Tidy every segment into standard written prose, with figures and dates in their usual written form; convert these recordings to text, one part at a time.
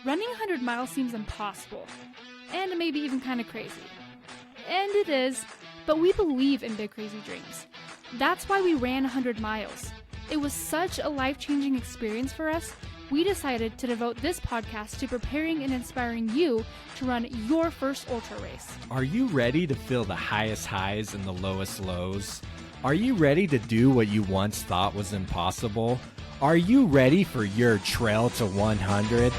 running 100 miles seems impossible, and maybe even kind of crazy. And it is, but we believe in big crazy dreams. That's why we ran 100 miles. It was such a life-changing experience for us, we decided to devote this podcast to preparing and inspiring you to run your first ultra race. Are you ready to feel the highest highs and the lowest lows? Are you ready to do what you once thought was impossible? Are you ready for your trail to 100?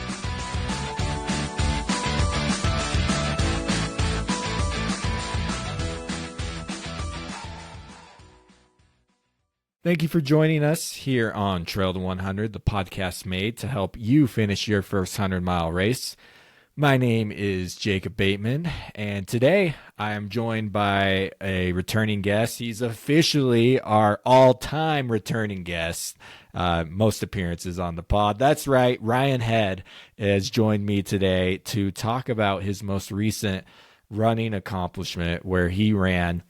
Thank you for joining us here on Trail to 100, the podcast made to help you finish your first 100-mile race. My name is Jacob Bateman, and today I am joined by a returning guest. He's officially our all-time returning guest, most appearances on the pod. That's right, Ryan Head has joined me today to talk about his most recent running accomplishment, where he ran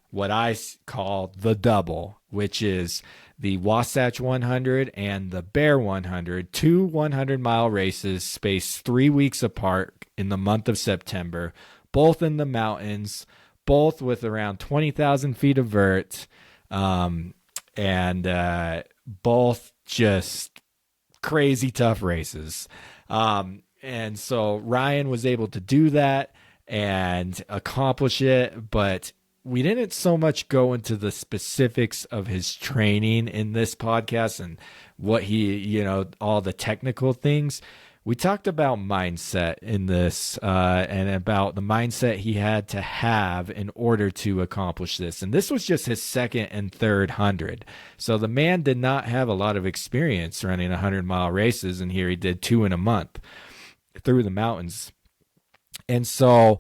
what I call the double, which is the Wasatch 100 and the Bear 100, two 100-mile races spaced 3 weeks apart in the month of September, both in the mountains, both with around 20,000 feet of vert, and both just crazy tough races. And so Ryan was able to do that and accomplish it, but we didn't so much go into the specifics of his training in this podcast and what he, all the technical things. We talked about mindset in this and about the mindset he had to have in order to accomplish this. And this was just his second and third 100. So the man did not have a lot of experience running 100-mile races, and here he did 2 in a month through the mountains. And so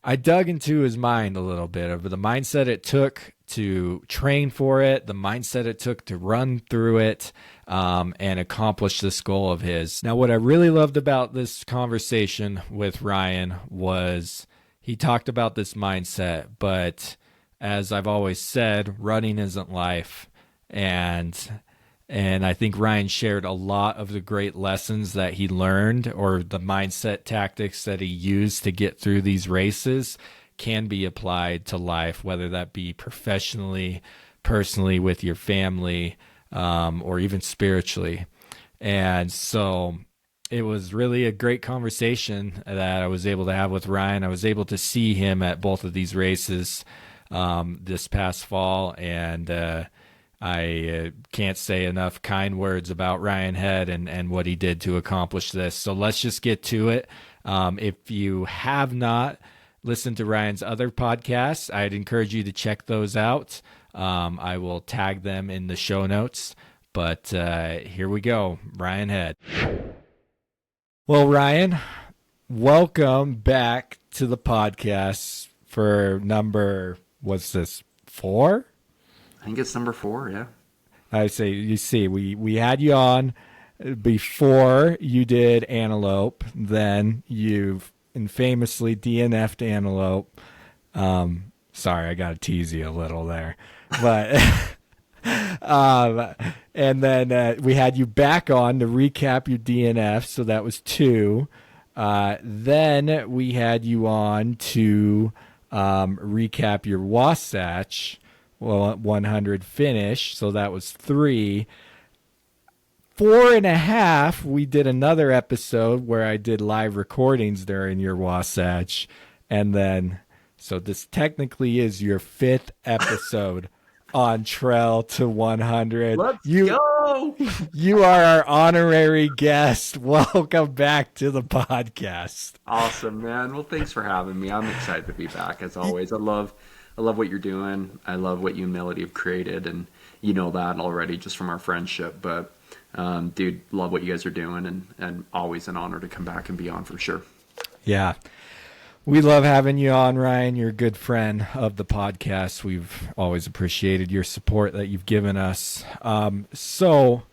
I dug into his mind a little bit of the mindset it took to train for it, the mindset it took to run through it, and accomplish this goal of his. Now, what I really loved about this conversation with Ryan was he talked about this mindset, but as I've always said, running isn't life. And I think Ryan shared a lot of the great lessons that he learned, or the mindset tactics that he used to get through these races can be applied to life, whether that be professionally, personally, with your family, or even spiritually. And so it was really a great conversation that I was able to have with Ryan. I was able to see him at both of these races this past fall, and I can't say enough kind words about Ryan Head and what he did to accomplish this. So let's just get to it. If you have not listened to Ryan's other podcasts, I'd encourage you to check those out. I will tag them in the show notes. But here we go, Ryan Head. Well, Ryan, welcome back to the podcast for number, what's this, 4? I think it's number 4, yeah. I say, you see, we had you on before you did Antelope. Then you've infamously DNF'd Antelope. Sorry, I got to tease you a little there. But and then we had you back on to recap your DNF, so that was 2. Then we had you on to recap your Wasatch 100 finish, so that was 3. 4.5, we did another episode where I did live recordings during your Wasatch, and then so this technically is your 5th episode on Trail to 100. Let's go! You are our honorary guest. Welcome back to the podcast. Awesome, man. Well, thanks for having me. I'm excited to be back as always. I love what you're doing. I love what you and Melody have created, and you know that already just from our friendship. But, dude, love what you guys are doing, and always an honor to come back and be on for sure. Yeah. We love having you on, Ryan. You're a good friend of the podcast. We've always appreciated your support that you've given us. So,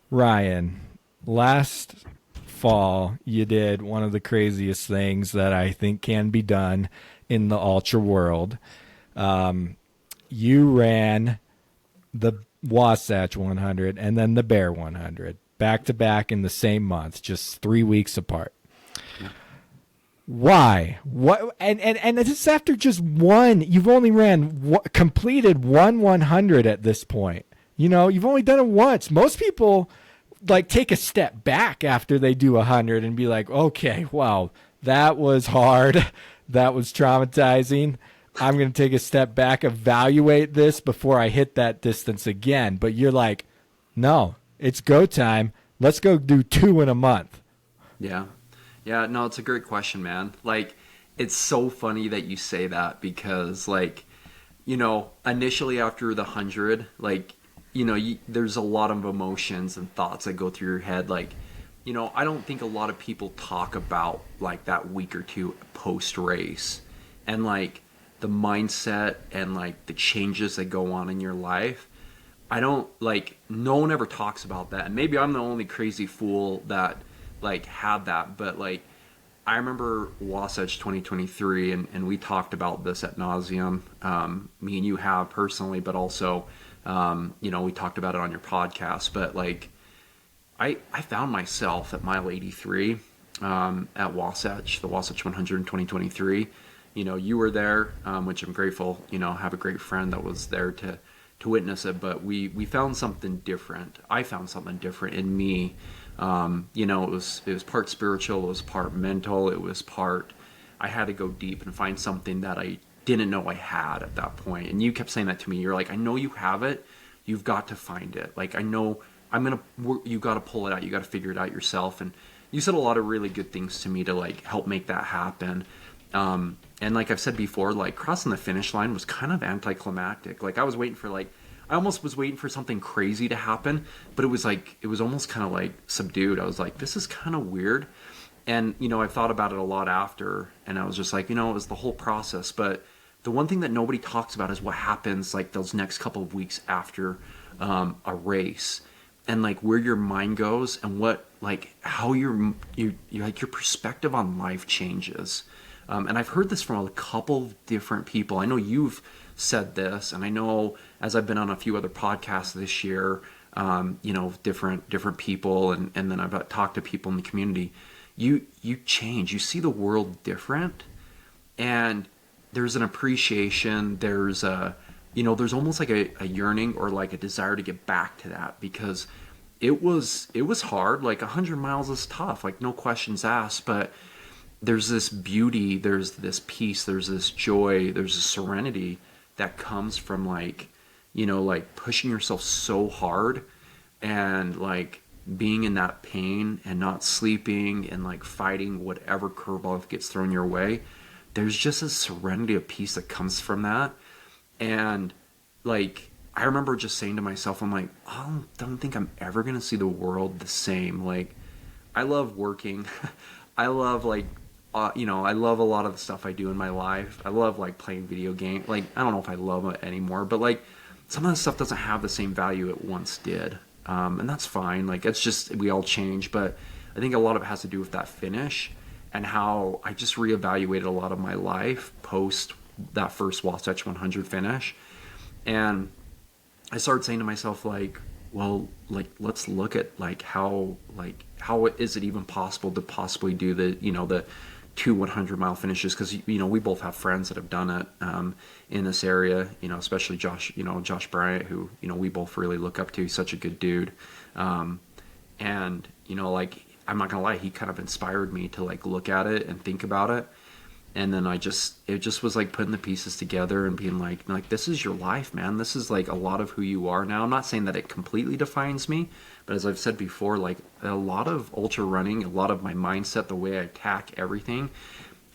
Ryan, last fall, you did one of the craziest things that I think can be done in the ultra world. You ran the Wasatch 100 and then the Bear 100 back to back in the same month, just 3 weeks apart. Why? What? And this is after just one. You've only completed one 100 at this point. You know, you've only done it once. Most people like take a step back after they do 100 and be like, okay, wow, that was hard. That was traumatizing. I'm going to take a step back, evaluate this before I hit that distance again. But you're like, no, it's go time. Let's go do 2 in a month. Yeah. Yeah, no, it's a great question, man. Like, it's so funny that you say that because, like, you know, initially after the 100, like, you know, there's a lot of emotions and thoughts that go through your head. Like, you know, I don't think a lot of people talk about, like, that week or two post-race and, like, the mindset and, like, the changes that go on in your life. I don't, like, no one ever talks about that. And maybe I'm the only crazy fool that like had that, but like I remember Wasatch 2023 and we talked about this at nauseum, me and you have personally, but also you know, we talked about it on your podcast. But like I found myself at mile 83 at Wasatch, the Wasatch 100 in 2023. You know, you were there, which I'm grateful, you know, have a great friend that was there to witness it, but we found something different. I found something different in me. You know, it was part spiritual, it was part mental, it was part, I had to go deep and find something that I didn't know I had at that point. And you kept saying that to me. You're like, I know you have it. You've got to find it. Like, I know you got to pull it out. You got to figure it out yourself. And you said a lot of really good things to me to like help make that happen. And like I've said before, like crossing the finish line was kind of anticlimactic. Like I almost was waiting for something crazy to happen, but it was almost kind of like subdued. I was like, this is kind of weird. And, you know, I've thought about it a lot after, and I was just like, you know, it was the whole process. But the one thing that nobody talks about is what happens like those next couple of weeks after a race, and like where your mind goes and what, like how you like your perspective on life changes. And I've heard this from a couple of different people. I know you've said this, and I know as I've been on a few other podcasts this year, you know, different people, and then I've talked to people in the community. You change. You see the world different, and there's an appreciation. There's there's almost like a yearning or like a desire to get back to that, because it was hard. Like 100 miles is tough, like no questions asked, but there's this beauty, there's this peace, there's this joy, there's a serenity that comes from like, you know, like pushing yourself so hard and like being in that pain and not sleeping and like fighting whatever curveball gets thrown your way. There's just a serenity of peace that comes from that. And like, I remember just saying to myself, I'm like, I don't think I'm ever going to see the world the same. Like, I love working. I love like, I love a lot of the stuff I do in my life. I love like playing video games. Like, I don't know if I love it anymore, but like some of the stuff doesn't have the same value it once did. And that's fine. Like, it's just, we all change, but I think a lot of it has to do with that finish and how I just reevaluated a lot of my life post that first Wasatch 100 finish. And I started saying to myself, like, well, like, let's look at like how is it even possible to possibly do the 2 100-mile finishes? Because, you know, we both have friends that have done it in this area, you know, especially Josh Bryant, who, you know, we both really look up to. He's such a good dude. And, you know, like, I'm not gonna lie, he kind of inspired me to like look at it and think about it. And then it just was like putting the pieces together and being like, this is your life, man. This is like a lot of who you are now. I'm not saying that it completely defines me, but as I've said before, like a lot of ultra running, a lot of my mindset, the way I attack everything,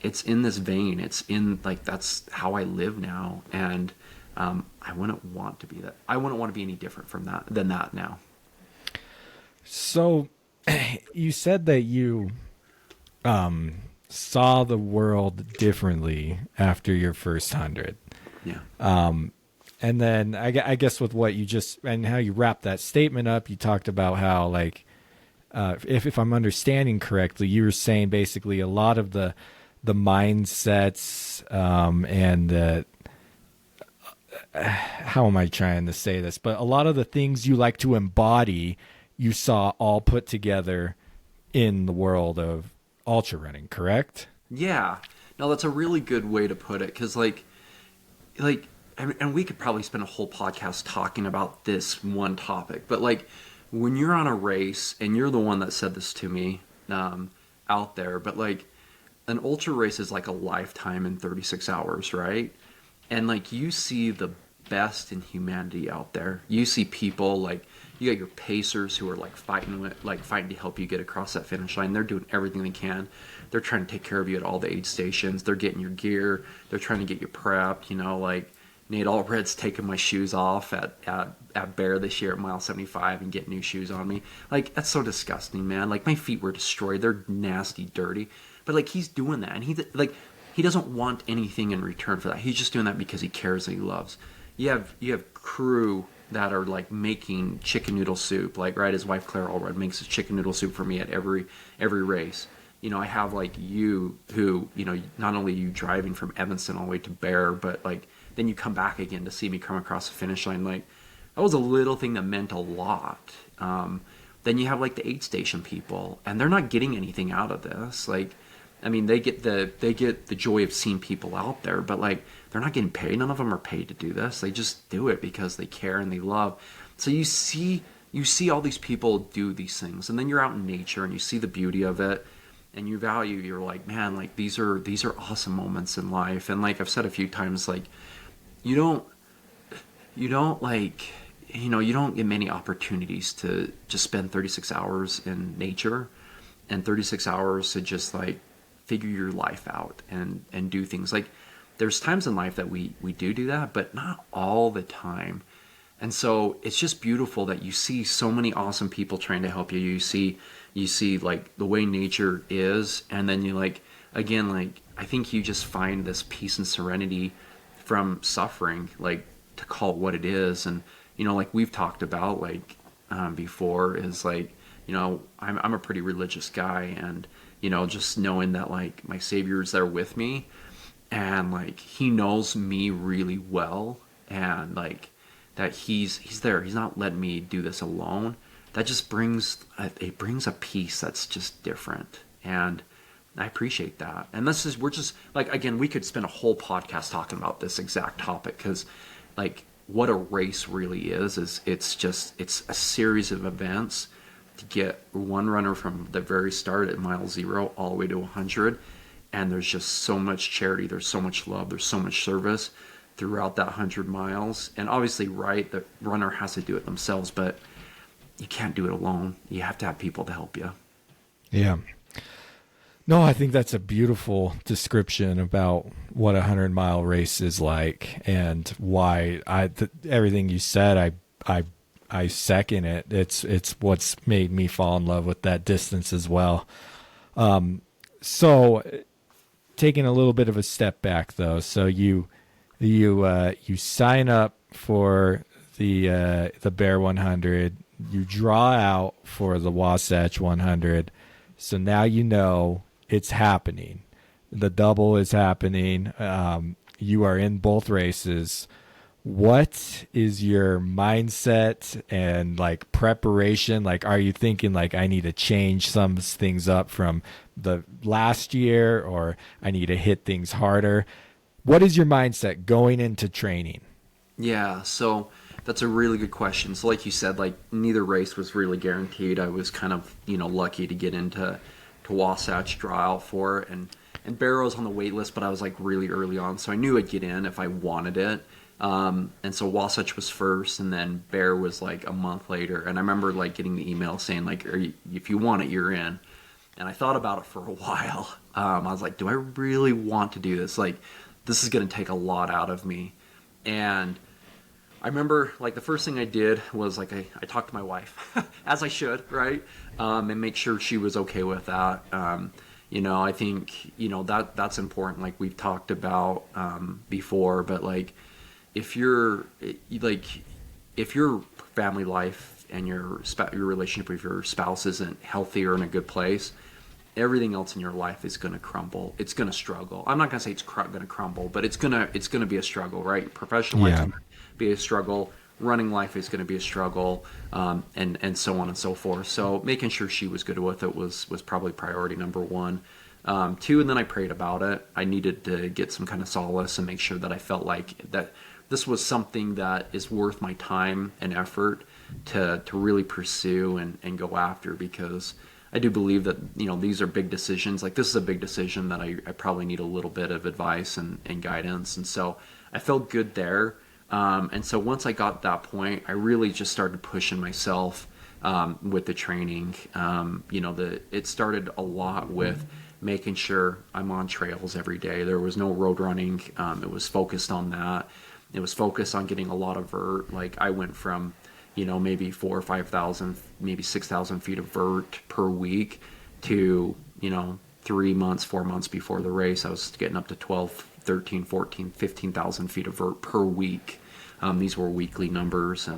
it's in this vein. It's in like, that's how I live now. And I wouldn't want to be that. I wouldn't want to be any different than that now. So you said that you saw the world differently after your first 100. Yeah. And then I guess with what you just, and how you wrapped that statement up, you talked about how like, if I'm understanding correctly, you were saying basically a lot of the mindsets, and how am I trying to say this? But a lot of the things you like to embody you saw all put together in the world of ultra running, correct? Yeah. No, that's a really good way to put it, because and we could probably spend a whole podcast talking about this one topic, but like when you're on a race, and you're the one that said this to me out there, but like an ultra race is like a lifetime in 36 hours, right? And like you see the best in humanity out there. You see people like, you got your pacers who are like fighting to help you get across that finish line. They're doing everything they can. They're trying to take care of you at all the aid stations. They're getting your gear. They're trying to get you prepped. You know, like Nate Allred's taking my shoes off at Bear this year at mile 75 and getting new shoes on me. Like, that's so disgusting, man. Like, my feet were destroyed. They're nasty, dirty. But like, he's doing that, and he doesn't want anything in return for that. He's just doing that because he cares and he loves. You have crew that are like making chicken noodle soup. Like, right, his wife Claire Allred makes his chicken noodle soup for me at every race. You know, I have like you who, you know, not only you driving from Evanston all the way to Bear, but like then you come back again to see me come across the finish line. Like, that was a little thing that meant a lot. Then you have like the aid station people, and they're not getting anything out of this. Like, I mean, they get the joy of seeing people out there, but like they're not getting paid. None of them are paid to do this. They just do it because they care and they love. So you see all these people do these things, and then you're out in nature and you see the beauty of it, and you value. You're like, man, like these are awesome moments in life. And like I've said a few times, like you don't like, you know, you don't get many opportunities to just spend 36 hours in nature and 36 hours to just like figure your life out and do things. Like, there's times in life that we do that, but not all the time. And so it's just beautiful that you see so many awesome people trying to help you. You see like the way nature is, and then you like, again, like I think you just find this peace and serenity from suffering, like to call it what it is. And you know, like we've talked about like before, is like, you know, I'm a pretty religious guy, and you know, just knowing that like my Savior is there with me, and like he knows me really well, and like that he's there. He's not letting me do this alone. That just brings a peace that's just different, and I appreciate that. And we're just like, again, we could spend a whole podcast talking about this exact topic, because like what a race really is it's a series of events to get one runner from the very start at mile 0 all the way to 100. And there's just so much charity, there's so much love, there's so much service throughout that 100 miles. And obviously, right, the runner has to do it themselves, but you can't do it alone. You have to have people to help you. Yeah. No, I think that's a beautiful description about what a 100-mile race is like, and why everything you said, I second it. It's what's made me fall in love with that distance as well. So taking a little bit of a step back though, so you sign up for the Bear 100, you draw out for the Wasatch 100. So now you know it's happening. The double is happening. You are in both races. What is your mindset and like preparation? Like, are you thinking like, I need to change some things up from the last year, or I need to hit things harder? What is your mindset going into training? Yeah, so that's a really good question. So like you said, like neither race was really guaranteed. I was kind of, you know, lucky to get into Wasatch, draw out for it, and Barrow's on the wait list, but I was like really early on, so I knew I'd get in if I wanted it. And so Wasatch was first, and then Bear was like a month later. And I remember like getting the email saying like, if you want it, you're in. And I thought about it for a while. I was like, do I really want to do this? Like, this is going to take a lot out of me. And I remember like the first thing I did was like I talked to my wife, as I should, right? And make sure she was okay with that. You know, I think, you know, that's important, like we've talked about before. But like, if your family life and your relationship with your spouse isn't healthy or in a good place, everything else in your life is going to crumble. It's going to struggle. I'm not going to say it's going to crumble, but it's going to be a struggle, right? Professional life is going to be a struggle. running life is going to be a struggle, and so on and so forth. So making sure she was good with it was probably priority number one. Two, and then I prayed about it. I needed to get some kind of solace and make sure that I felt like that this was something that is worth my time and effort to really pursue and go after, because I do believe that, these are big decisions. Like, this is a big decision that I probably need a little bit of advice and guidance. And so I felt good there. And so once I got to that point, I really just started pushing myself with the training. It started a lot with making sure I'm on trails every day. There was no road running. It was focused on that. It was focused on getting a lot of vert. Like, I went from, maybe 4,000 or 5,000, maybe 6,000 feet of vert per week to, 3 months, 4 months before the race, I was getting up to 12, 13, 14, 15,000 feet of vert per week. These were weekly numbers.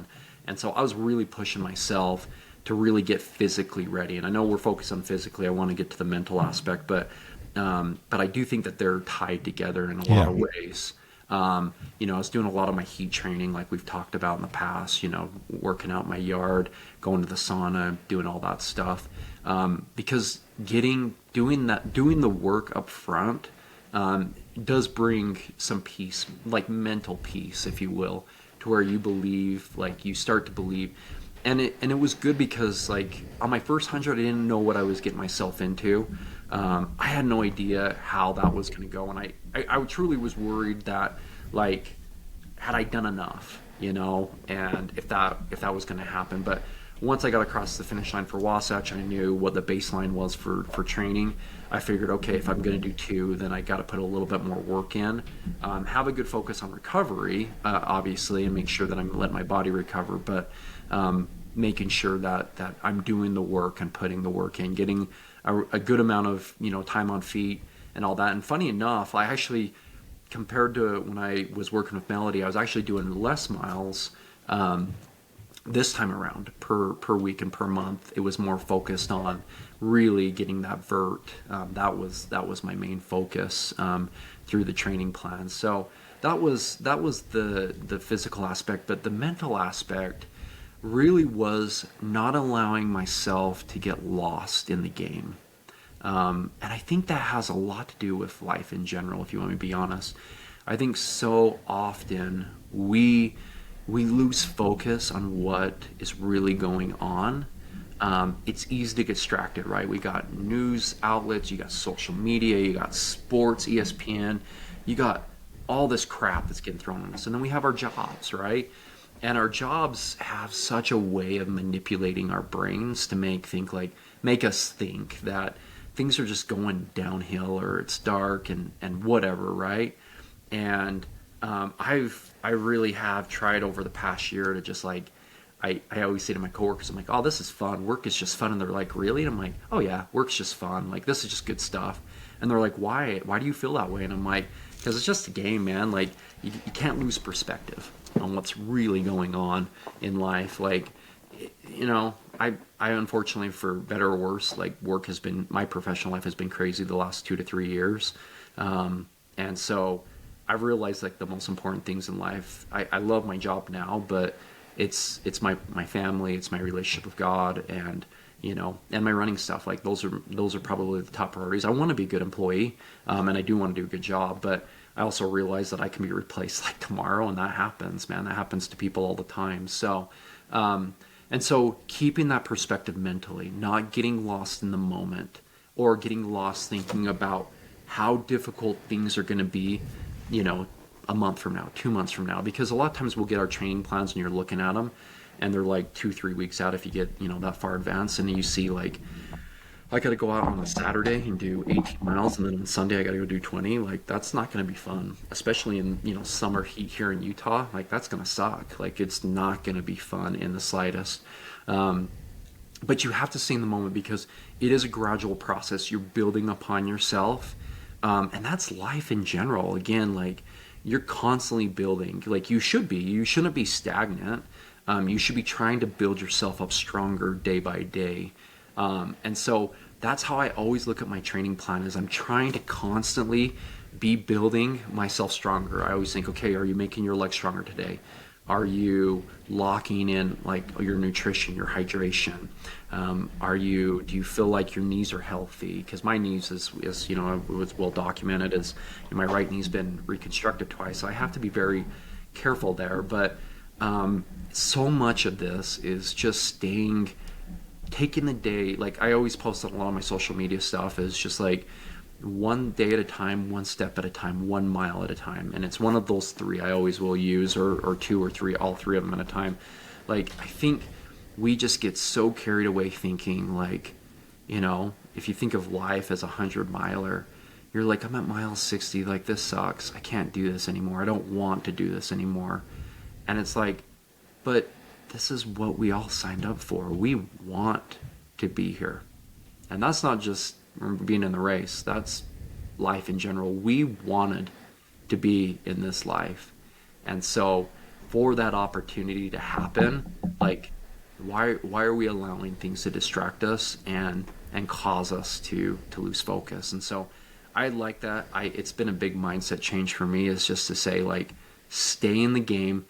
And so I was really pushing myself to really get physically ready. And I know we're focused on physically. I want to get to the mental aspect, but I do think that they're tied together in a lot of ways. I was doing a lot of my heat training, like we've talked about in the past, working out in my yard, going to the sauna, doing all that stuff. Because doing the work up front, does bring some peace, like mental peace, if you will, to where you believe, like you start to believe. And it was good because, like, on my first 100, I didn't know what I was getting myself into. I had no idea how that was going to go. And I truly was worried that, like, had I done enough, and if that was going to happen. But once I got across the finish line for Wasatch, I knew what the baseline was for training. I figured, okay, if I'm going to do 2, then I got to put a little bit more work in. Have a good focus on recovery, obviously, and make sure that I'm letting my body recover. But making sure that I'm doing the work and putting the work in, getting a good amount of time on feet and all that. And funny enough, I actually, compared to when I was working with Melody, I was actually doing less miles this time around per week and per month. It was more focused on really getting that vert. That was my main focus through the training plan. So that was the physical aspect, but the mental aspect really was not allowing myself to get lost in the game. And I think that has a lot to do with life in general, if you want me to be honest. I think so often we lose focus on what is really going on. It's easy to get distracted, right? We got news outlets, you got social media, you got sports, ESPN, you got all this crap that's getting thrown on us. And then we have our jobs, right? And our jobs have such a way of manipulating our brains to make us think that things are just going downhill, or it's dark and whatever, right? And I really have tried over the past year to just, like, I always say to my coworkers, I'm like, oh, this is fun. Work is just fun. And they're like, really? And I'm like, oh yeah, work's just fun. Like, this is just good stuff. And they're like, why do you feel that way? And I'm like, because it's just a game, man. Like, you can't lose perspective on what's really going on in life. Like, I unfortunately, for better or worse, like, my professional life has been crazy the last 2 to 3 years. And so I've realized, like, the most important things in life, I love my job now, but it's my family, it's my relationship with God, and and my running stuff. Like, those are probably the top priorities. I want to be a good employee, and I do want to do a good job, but I also realize that I can be replaced, like, tomorrow, and that happens, man. That happens to people all the time. So, and so keeping that perspective mentally, not getting lost in the moment, or getting lost thinking about how difficult things are going to be, a month from now, 2 months from now. Because a lot of times we'll get our training plans and you're looking at them and they're like 2-3 weeks out if you get, that far advanced, and you see, like, I got to go out on a Saturday and do 18 miles, and then on Sunday I got to go do 20. Like, that's not going to be fun, especially in, summer heat here in Utah. Like, that's going to suck. Like, it's not going to be fun in the slightest. But you have to stay in the moment, because it is a gradual process. You're building upon yourself. And that's life in general. Again, like, you're constantly building. Like, you should be. You shouldn't be stagnant. You should be trying to build yourself up stronger day by day. And so that's how I always look at my training plan, is I'm trying to constantly be building myself stronger. I always think, okay, are you making your legs stronger today? Are you locking in like your nutrition, your hydration? Do you feel like your knees are healthy? Because my knees is, it was well documented as my right knee's been reconstructed twice. So I have to be very careful there. But so much of this is just taking the day. Like I always post on a lot of my social media stuff is just like one day at a time, one step at a time, 1 mile at a time. And it's one of those three I always will use, or two or three, all three of them at a time. Like, I think we just get so carried away thinking like, if you think of life as 100-miler, you're like, I'm at mile 60, like this sucks. I can't do this anymore. I don't want to do this anymore. And it's like, but this is what we all signed up for. We want to be here. And that's not just being in the race. That's life in general. We wanted to be in this life. And so for that opportunity to happen, like why are we allowing things to distract us and cause us to lose focus? And so I like that. It's been a big mindset change for me, is just to say like, stay in the game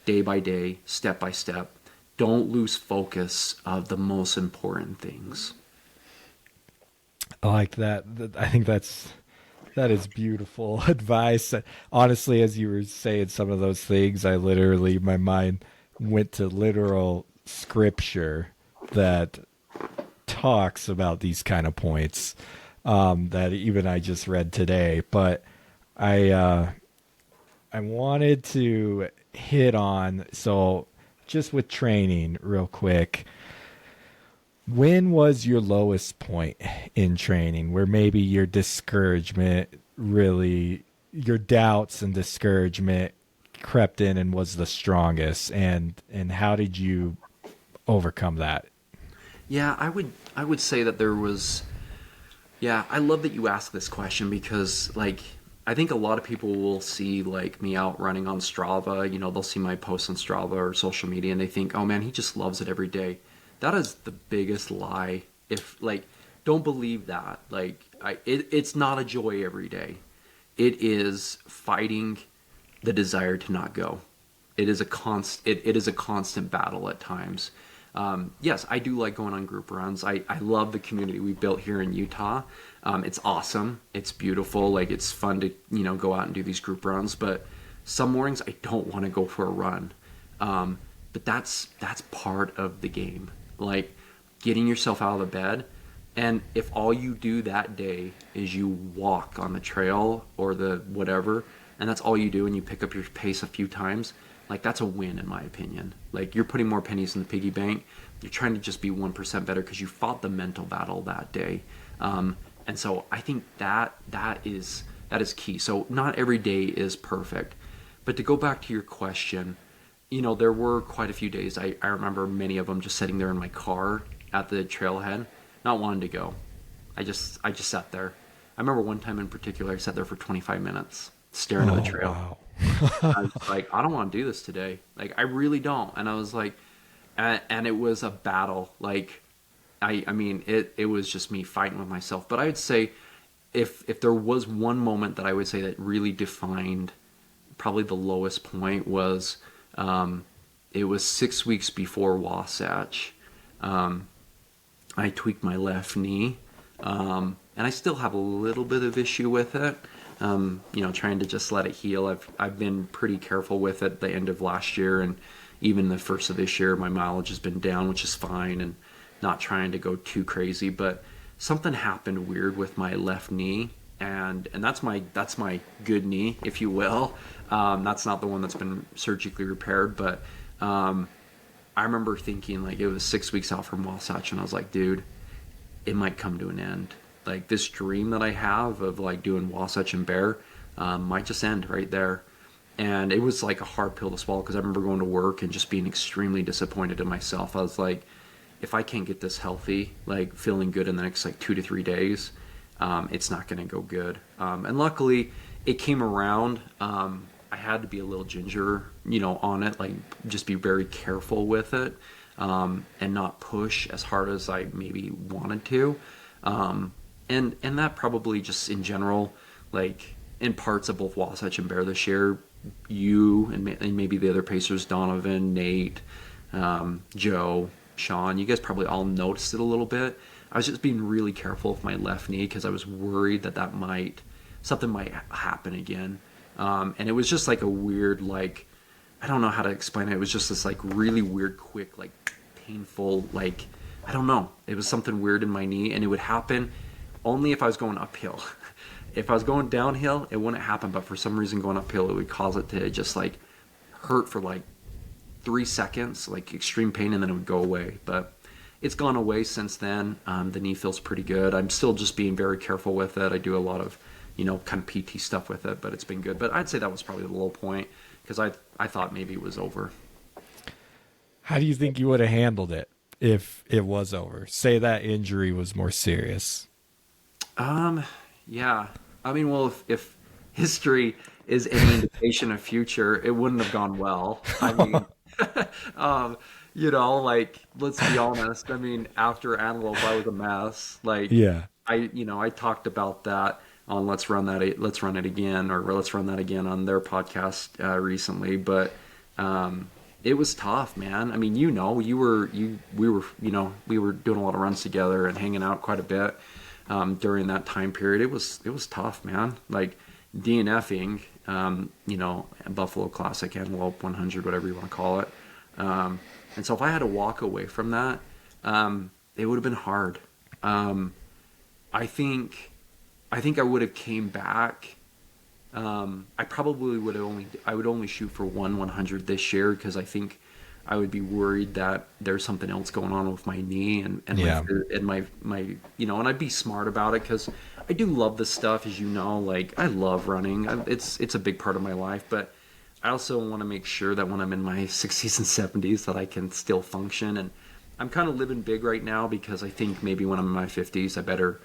day by day, step by step. Don't lose focus of the most important things. I like that. I think that is beautiful advice. Honestly, as you were saying some of those things, my mind went to literal scripture that talks about these kind of points that even I just read today. But I wanted to hit on, so just with training real quick, when was your lowest point in training where maybe your discouragement really, your doubts and discouragement crept in and was the strongest, and how did you overcome that? Yeah, I would say that there was, yeah, I love that you asked this question, because like I think a lot of people will see like me out running on Strava, they'll see my posts on Strava or social media and they think, oh man, he just loves it every day. That is the biggest lie. If like, don't believe that. Like, it's not a joy every day. It is fighting the desire to not go. It is a constant battle at times. Yes, I do like going on group runs. I love the community we built here in Utah. It's awesome. It's beautiful. Like, it's fun to, go out and do these group runs. But some mornings I don't want to go for a run. But that's part of the game. Like, getting yourself out of the bed, and if all you do that day is you walk on the trail or the whatever, and that's all you do, and you pick up your pace a few times, like, that's a win in my opinion. Like, you're putting more pennies in the piggy bank. You're trying to just be 1% better because you fought the mental battle that day. And so I think that is key. So not every day is perfect. But to go back to your question, there were quite a few days. I remember many of them just sitting there in my car at the trailhead, not wanting to go. I just sat there. I remember one time in particular, I sat there for 25 minutes staring at the trail. Wow. I was like, I don't want to do this today. Like, I really don't. And I was like, and it was a battle. Like, I mean, it was just me fighting with myself. But I would say if there was one moment that I would say that really defined probably the lowest point was, it was 6 weeks before Wasatch. I tweaked my left knee, and I still have a little bit of issue with it. Trying to just let it heal. I've been pretty careful with it the end of last year, and even the first of this year, my mileage has been down, which is fine, and not trying to go too crazy. But something happened weird with my left knee, and that's my good knee, if you will. That's not the one that's been surgically repaired, but I remember thinking, like, it was 6 weeks out from Wasatch, and I was like, dude, it might come to an end. Like, this dream that I have of like doing Wasatch and Bear might just end right there. And it was like a hard pill to swallow, because I remember going to work and just being extremely disappointed in myself. I was like, if I can't get this healthy, like feeling good in the next like 2 to 3 days, it's not going to go good. And luckily it came around. I had to be a little ginger, on it, like just be very careful with it, and not push as hard as I maybe wanted to. And that probably just in general, like in parts of both Wasatch and Bear this year, you and maybe the other pacers, Donovan, Nate, Joe, Sean, you guys probably all noticed it a little bit. I was just being really careful with my left knee because I was worried that something might happen again. And it was just like a weird, like, I don't know how to explain it. It was just this like really weird, quick, like painful, like, I don't know. It was something weird in my knee, and it would happen only if I was going uphill. If I was going downhill, it wouldn't happen, but for some reason going uphill, it would cause it to just like hurt for like 3 seconds, like extreme pain, and then it would go away. But it's gone away since then. The knee feels pretty good. I'm still just being very careful with it. I do a lot of, kind of PT stuff with it, but it's been good. But I'd say that was probably the low point because I thought maybe it was over. How do you think you would have handled it if it was over? Say that injury was more serious. Yeah. I mean, well, if history is any indication of future, it wouldn't have gone well. I mean, like, let's be honest. I mean, after Antelope, I was a mess. Like, Yeah. I talked about that on Let's Run That Again on their podcast recently. But it was tough, man. I mean, we were doing a lot of runs together and hanging out quite a bit during that time period. It was tough, man. Like DNFing, Buffalo Classic, Antelope 100, whatever you want to call it. And so if I had to walk away from that, it would have been hard. I think I would have came back. I probably would only shoot for 100 this year because I think I would be worried that there's something else going on with my knee and my and I'd be smart about it because I do love this stuff, as you know. Like, I love running. It's a big part of my life, but I also want to make sure that when I'm in my 60s and 70s that I can still function. And I'm kind of living big right now because I think maybe when I'm in my 50s I better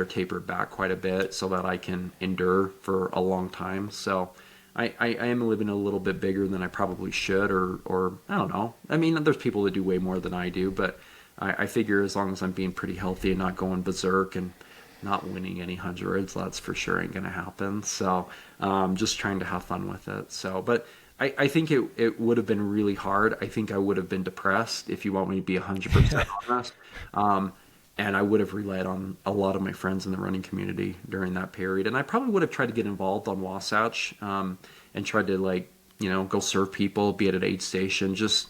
taper it back quite a bit so that I can endure for a long time. So I am living a little bit bigger than I probably should, or I don't know. I mean, there's people that do way more than I do, but I figure as long as I'm being pretty healthy and not going berserk and not winning any hundreds, that's for sure ain't going to happen. So just trying to have fun with it. So, but I think it would have been really hard. I think I would have been depressed, if you want me to be 100% honest. And I would have relied on a lot of my friends in the running community during that period. And I probably would have tried to get involved on Wasatch and tried to go serve people, be at an aid station, just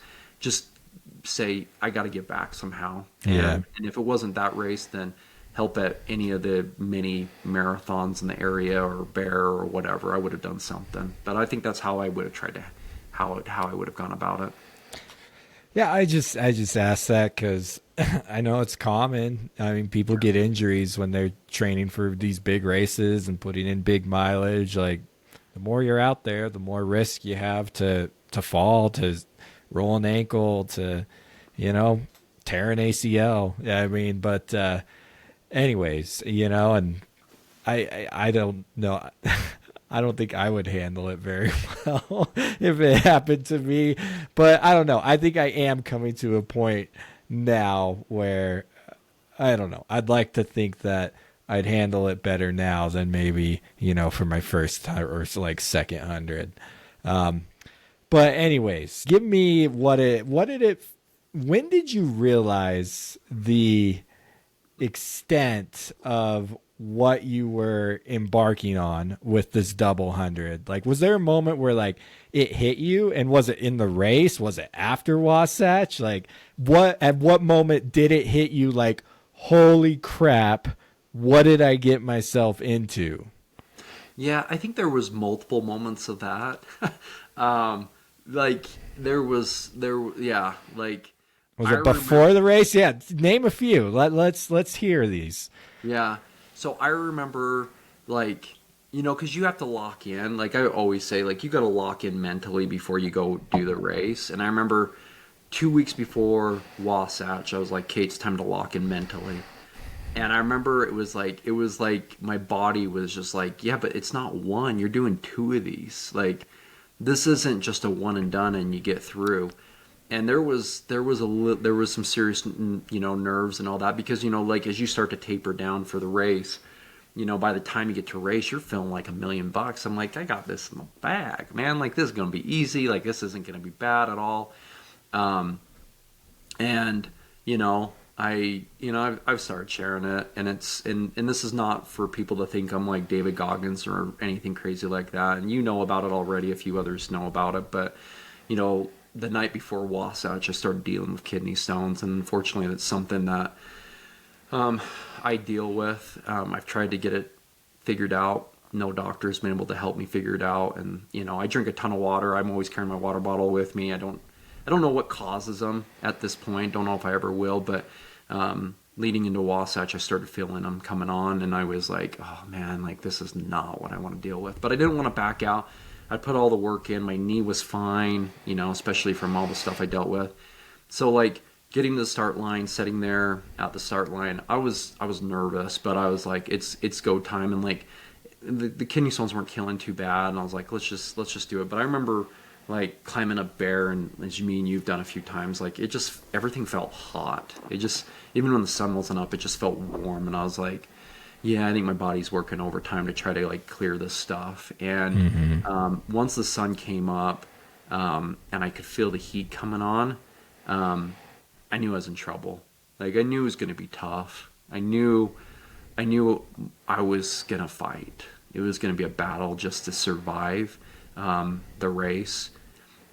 say, I got to get back somehow. Yeah. And if it wasn't that race, then help at any of the many marathons in the area or Bear or whatever. I would have done something. But I think that's how I would have tried to, how I would have gone about it. Yeah, I just asked that because I know it's common. I mean, people get injuries when they're training for these big races and putting in big mileage. Like, the more you're out there, the more risk you have to fall, to roll an ankle, to, tear an ACL. Yeah, I mean, but anyways, and I don't know. I don't think I would handle it very well if it happened to me. But I don't know. I think I am coming to a point now where, I don't know. I'd like to think that I'd handle it better now than maybe, for my first or like second 100. But anyways, give me when did you realize the extent of what you were embarking on with this double 100? Like, was there a moment where like it hit you, and was it in the race? Was it after Wasatch? Like, at what moment did it hit you like, holy crap, what did I get myself into? Yeah, I think there was multiple moments of that. Like Was it before the race? Yeah, name a few. Let's hear these. Yeah. So I remember, because you have to lock in. Like I always say, you got to lock in mentally before you go do the race. And I remember 2 weeks before Wasatch, I was like, "Okay, it's time to lock in mentally." And I remember it was like my body was just like, "Yeah, but it's not one. You're doing 2 of these. Like, this isn't just a one and done and you get through." And there was some serious, nerves and all that, because, as you start to taper down for the race, by the time you get to race, you're feeling like $1,000,000. I'm like, I got this in the bag, man. Like, this is going to be easy. Like, this isn't going to be bad at all. And, I've started sharing it, and and this is not for people to think I'm like David Goggins or anything crazy like that. And about it already. A few others know about it, but, the night before Wasatch, I started dealing with kidney stones, and unfortunately, that's something that I deal with. I've tried to get it figured out. No doctor's been able to help me figure it out, and I drink a ton of water. I'm always carrying my water bottle with me. I don't know what causes them at this point. Don't know if I ever will, but leading into Wasatch, I started feeling them coming on, and I was like, oh man, like this is not what I want to deal with. But I didn't want to back out. I put all the work in. My knee was fine, especially from all the stuff I dealt with. So like getting to the start line, sitting there at the start line, I was nervous, but I was like, it's go time, and like the kidney stones weren't killing too bad, and I was like, let's just do it. But I remember like climbing up Bear, and as you've done a few times, like everything felt hot. It just, even when the sun wasn't up, it just felt warm, and I was like, yeah, I think my body's working overtime to try to like clear this stuff. And once the sun came up, and I could feel the heat coming on, I knew I was in trouble. Like I knew it was going to be tough. I knew I was going to fight. It was going to be a battle just to survive the race.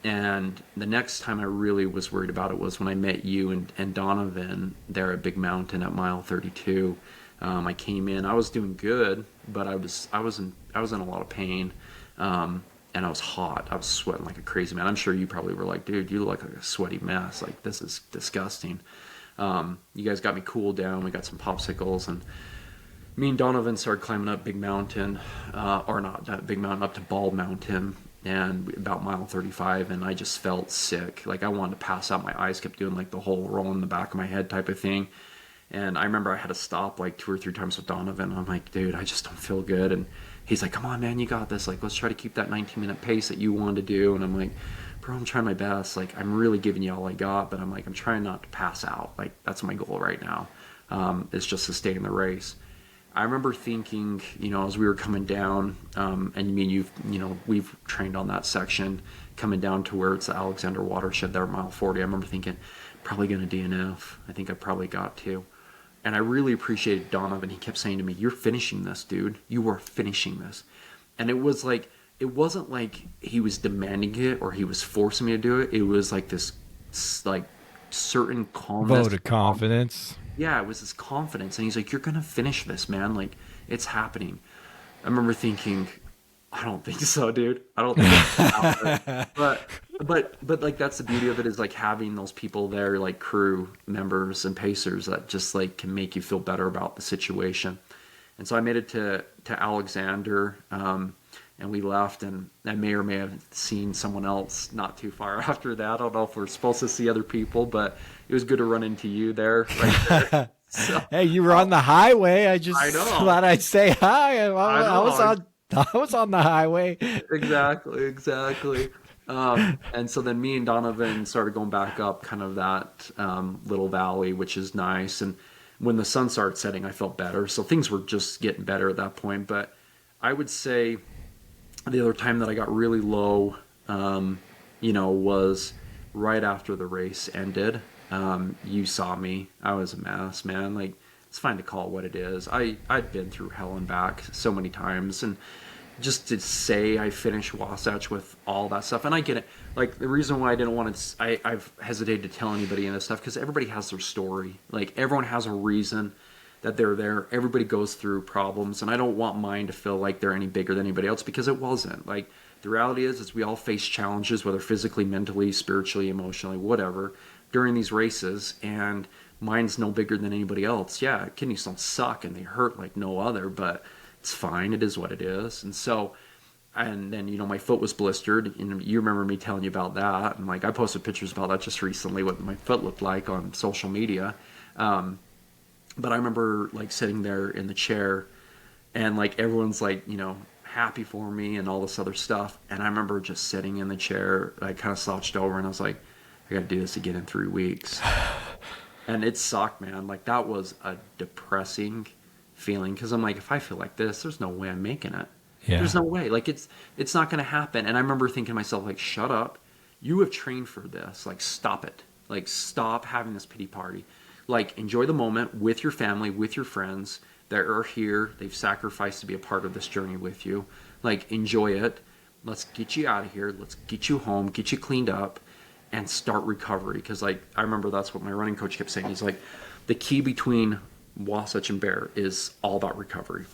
And the next time I really was worried about it was when I met you and Donovan there at Big Mountain at mile 32. I came in, I was doing good, but I was in a lot of pain. And I was hot. I was sweating like a crazy man. I'm sure you probably were like, dude, you look like a sweaty mess. Like, this is disgusting. You guys got me cooled down. We got some popsicles, and me and Donovan started climbing up Big Mountain, or not Big Mountain, up to Bald Mountain, and about mile 35, and I just felt sick. Like, I wanted to pass out. My eyes kept doing like the whole roll in the back of my head type of thing. And I remember I had to stop like 2 or 3 times with Donovan. I'm like, dude, I just don't feel good. And he's like, come on, man, you got this. Like, let's try to keep that 19-minute pace that you wanted to do. And I'm like, bro, I'm trying my best. Like, I'm really giving you all I got, but I'm like, I'm trying not to pass out. Like, that's my goal right now. It's just to stay in the race. I remember thinking, as we were coming down, and me and we've trained on that section, coming down to where it's the Alexander watershed there at mile 40. I remember thinking, probably going to DNF. I think I probably got to. And I really appreciated Donovan. He kept saying to me, you're finishing this, dude. You are finishing this. And it wasn't like he was demanding it or he was forcing me to do it. It was like this, like, certain calmness. Vote of confidence. Yeah, it was this confidence. And he's like, you're going to finish this, man. Like, it's happening. I remember thinking, I don't think so, dude. I don't think it's but like, that's the beauty of it, is like having those people there, like crew members and pacers that just like can make you feel better about the situation. And so I made it to Alexander, and we left, and I may or may have seen someone else not too far after that. I don't know if we're supposed to see other people, but it was good to run into you there. Right there. So, hey, you were on the highway. I know. thought I'd say hi. I was on the highway. Exactly. And so then me and Donovan started going back up kind of that little valley, which is nice. And when the sun started setting, I felt better. So things were just getting better at that point. But I would say the other time that I got really low, was right after the race ended. You saw me. I was a mess, man. Like, it's fine to call it what it is. I'd been through hell and back so many times, and just to say I finished Wasatch with all that stuff, and I get it. Like, the reason why I didn't want to, I've hesitated to tell anybody in this stuff, because everybody has their story. Like, everyone has a reason that they're there. Everybody goes through problems, and I don't want mine to feel like they're any bigger than anybody else, because it wasn't. Like, the reality is we all face challenges, whether physically, mentally, spiritually, emotionally, whatever, during these races, and mine's no bigger than anybody else. Yeah, kidney stones suck and they hurt like no other, but it's fine. It is what it is. And so, and then, my foot was blistered, and you remember me telling you about that. And like, I posted pictures about that just recently, what my foot looked like on social media. But I remember like sitting there in the chair, and like everyone's like, happy for me and all this other stuff. And I remember just sitting in the chair, I kind of slouched over, and I was like, I got to do this again in 3 weeks. And it sucked, man. Like, that was a depressing feeling, because I'm like, if I feel like this, there's no way I'm making it. Yeah. There's no way. Like it's not going to happen. And I remember thinking to myself, like, shut up. You have trained for this. Like, stop it. Like, stop having this pity party. Like, enjoy the moment with your family, with your friends that are here. They've sacrificed to be a part of this journey with you. Like, enjoy it. Let's get you out of here. Let's get you home, get you cleaned up, and start recovery. Because, like, I remember that's what my running coach kept saying. He's like, the key between Wasatch and Bear is all about recovery.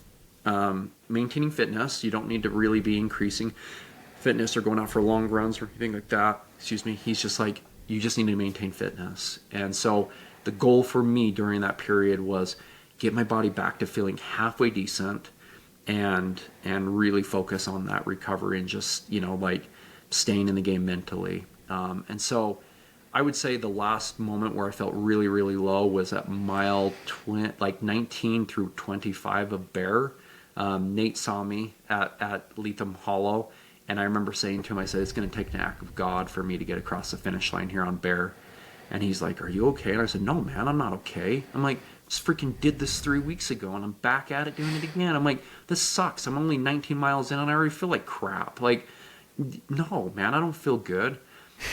Maintaining fitness. You don't need to really be increasing fitness or going out for long runs or anything like that. Excuse me. He's just like, you just need to maintain fitness. And so the goal for me during that period was get my body back to feeling halfway decent and really focus on that recovery and just, like staying in the game mentally. And so I would say the last moment where I felt really, really low was at mile 19 through 25 of Bear. Nate saw me at Lethem Hollow, and I remember saying to him, I said, it's going to take an act of God for me to get across the finish line here on Bear. And he's like, are you okay? And I said, no, man, I'm not okay. I'm like, just freaking did this 3 weeks ago, and I'm back at it doing it again. I'm like, this sucks. I'm only 19 miles in, and I already feel like crap. Like, no, man, I don't feel good.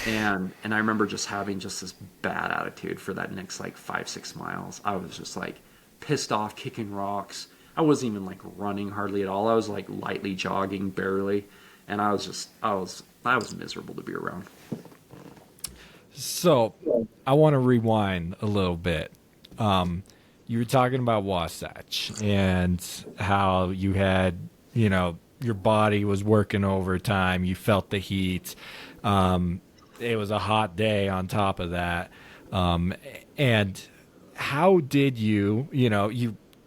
And I remember just having just this bad attitude for that next, 5-6 miles. I was just, pissed off, kicking rocks. I wasn't even, running hardly at all. I was, lightly jogging, barely. And I was miserable to be around. So I want to rewind a little bit. You were talking about Wasatch and how you had, your body was working overtime. You felt the heat. It was a hot day on top of that. And how did you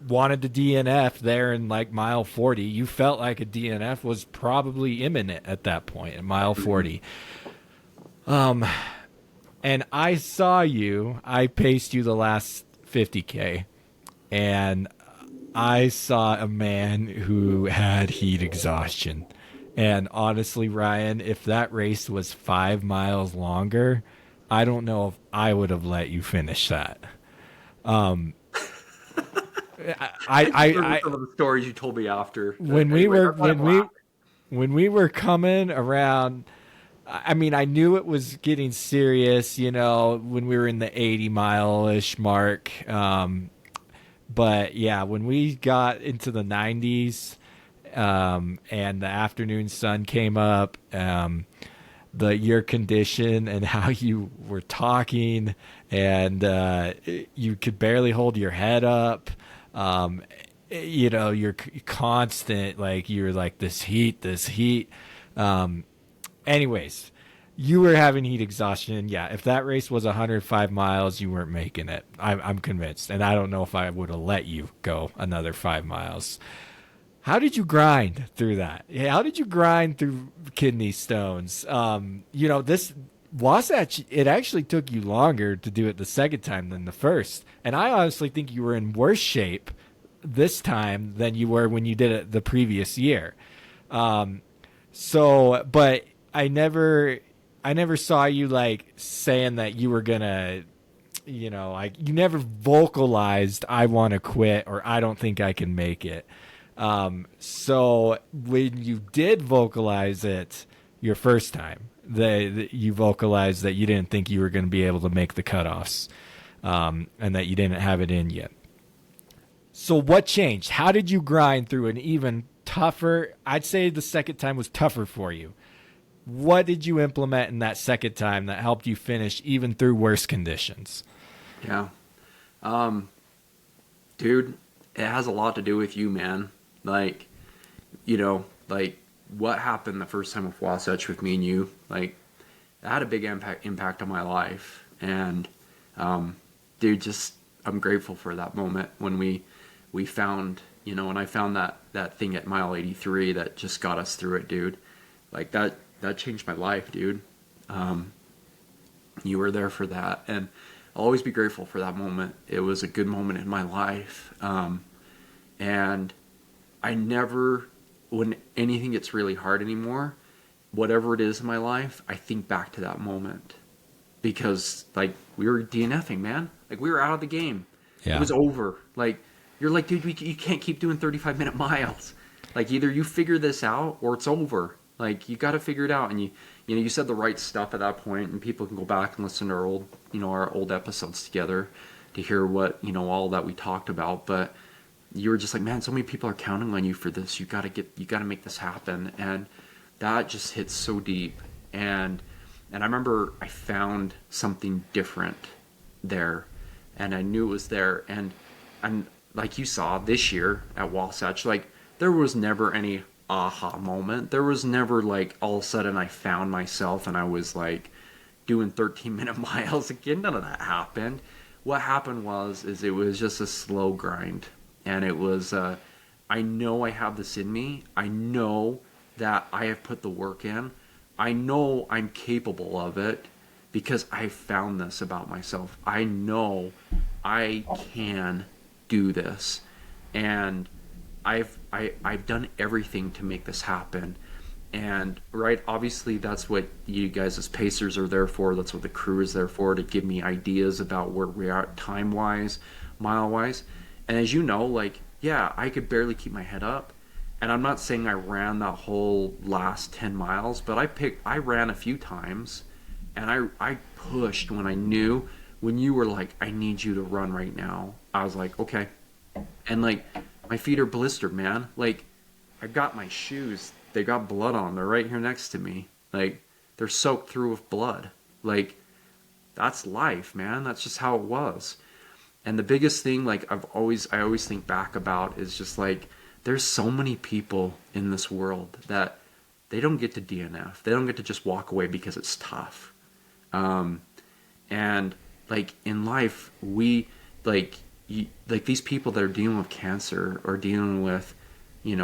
wanted the DNF there in mile 40. You felt like a DNF was probably imminent at that point at mile 40. And I saw you, I paced you the last 50K, and I saw a man who had heat exhaustion. And honestly, Ryan, if that race was 5 miles longer, I don't know if I would have let you finish that. Some of the stories you told me after. When we were coming around, I mean, I knew it was getting serious, when we were in the 80-mile-ish mark. But yeah, when we got into the 90s, and the afternoon sun came up, your condition and how you were talking, and you could barely hold your head up. You're constant, you were like, this heat. Anyways, you were having heat exhaustion. Yeah, if that race was 105 miles, you weren't making it. I'm convinced. And I don't know if I would have let you go another 5 miles. How did you grind through that? How did you grind through kidney stones? This Wasatch, it actually took you longer to do it the second time than the first. And I honestly think you were in worse shape this time than you were when you did it the previous year. But I never saw you saying that you were gonna, you never vocalized, I want to quit, or I don't think I can make it. So when you did vocalize it your first time, you vocalized that you didn't think you were going to be able to make the cutoffs, and that you didn't have it in yet. So what changed? How did you grind through an even tougher? I'd say the second time was tougher for you. What did you implement in that second time that helped you finish even through worse conditions? Yeah. Dude, it has a lot to do with you, man. What happened the first time with Wasatch with me and you, that had a big impact on my life. And, dude, I'm grateful for that moment when we found, when I found that thing at mile 83 that just got us through it, dude. That changed my life, dude. You were there for that, and I'll always be grateful for that moment. It was a good moment in my life. And I never, when anything gets really hard anymore, whatever it is in my life, I think back to that moment. Because, we were DNFing, man. We were out of the game. Yeah. It was over. you're like, dude, you can't keep doing 35-minute miles. Like, either you figure this out or it's over. Like, you got to figure it out. And you said the right stuff at that point, and people can go back and listen to our old episodes together to hear what, all that we talked about. But you were just like, man, so many people are counting on you for this. You got to make this happen. And that just hits so deep. And I remember I found something different there, and I knew it was there. And like you saw this year at Wasatch, like, there was never any aha moment. There was never like all of a sudden I found myself and I was like doing 13-minute miles again. None of that happened. What happened is it was just a slow grind. And it was, I know I have this in me. I know that I have put the work in. I know I'm capable of it because I found this about myself. I know I can do this. And I've done everything to make this happen. And right, obviously that's what you guys as pacers are there for. That's what the crew is there for, to give me ideas about where we are time wise, mile wise. And as you know, like, yeah, I could barely keep my head up. And I'm not saying I ran that whole last 10 miles, but I ran a few times, and I pushed when you were like, I need you to run right now. I was like, okay. And like, my feet are blistered, man. Like, I got my shoes. They got blood on them. They're right here next to me. Like, they're soaked through with blood. Like, that's life, man. That's just how it was. And the biggest thing, like, I always think back about is just like, there's so many people in this world that they don't get to DNF. They don't get to just walk away because it's tough. And like, in life, like these people that are dealing with cancer or dealing with,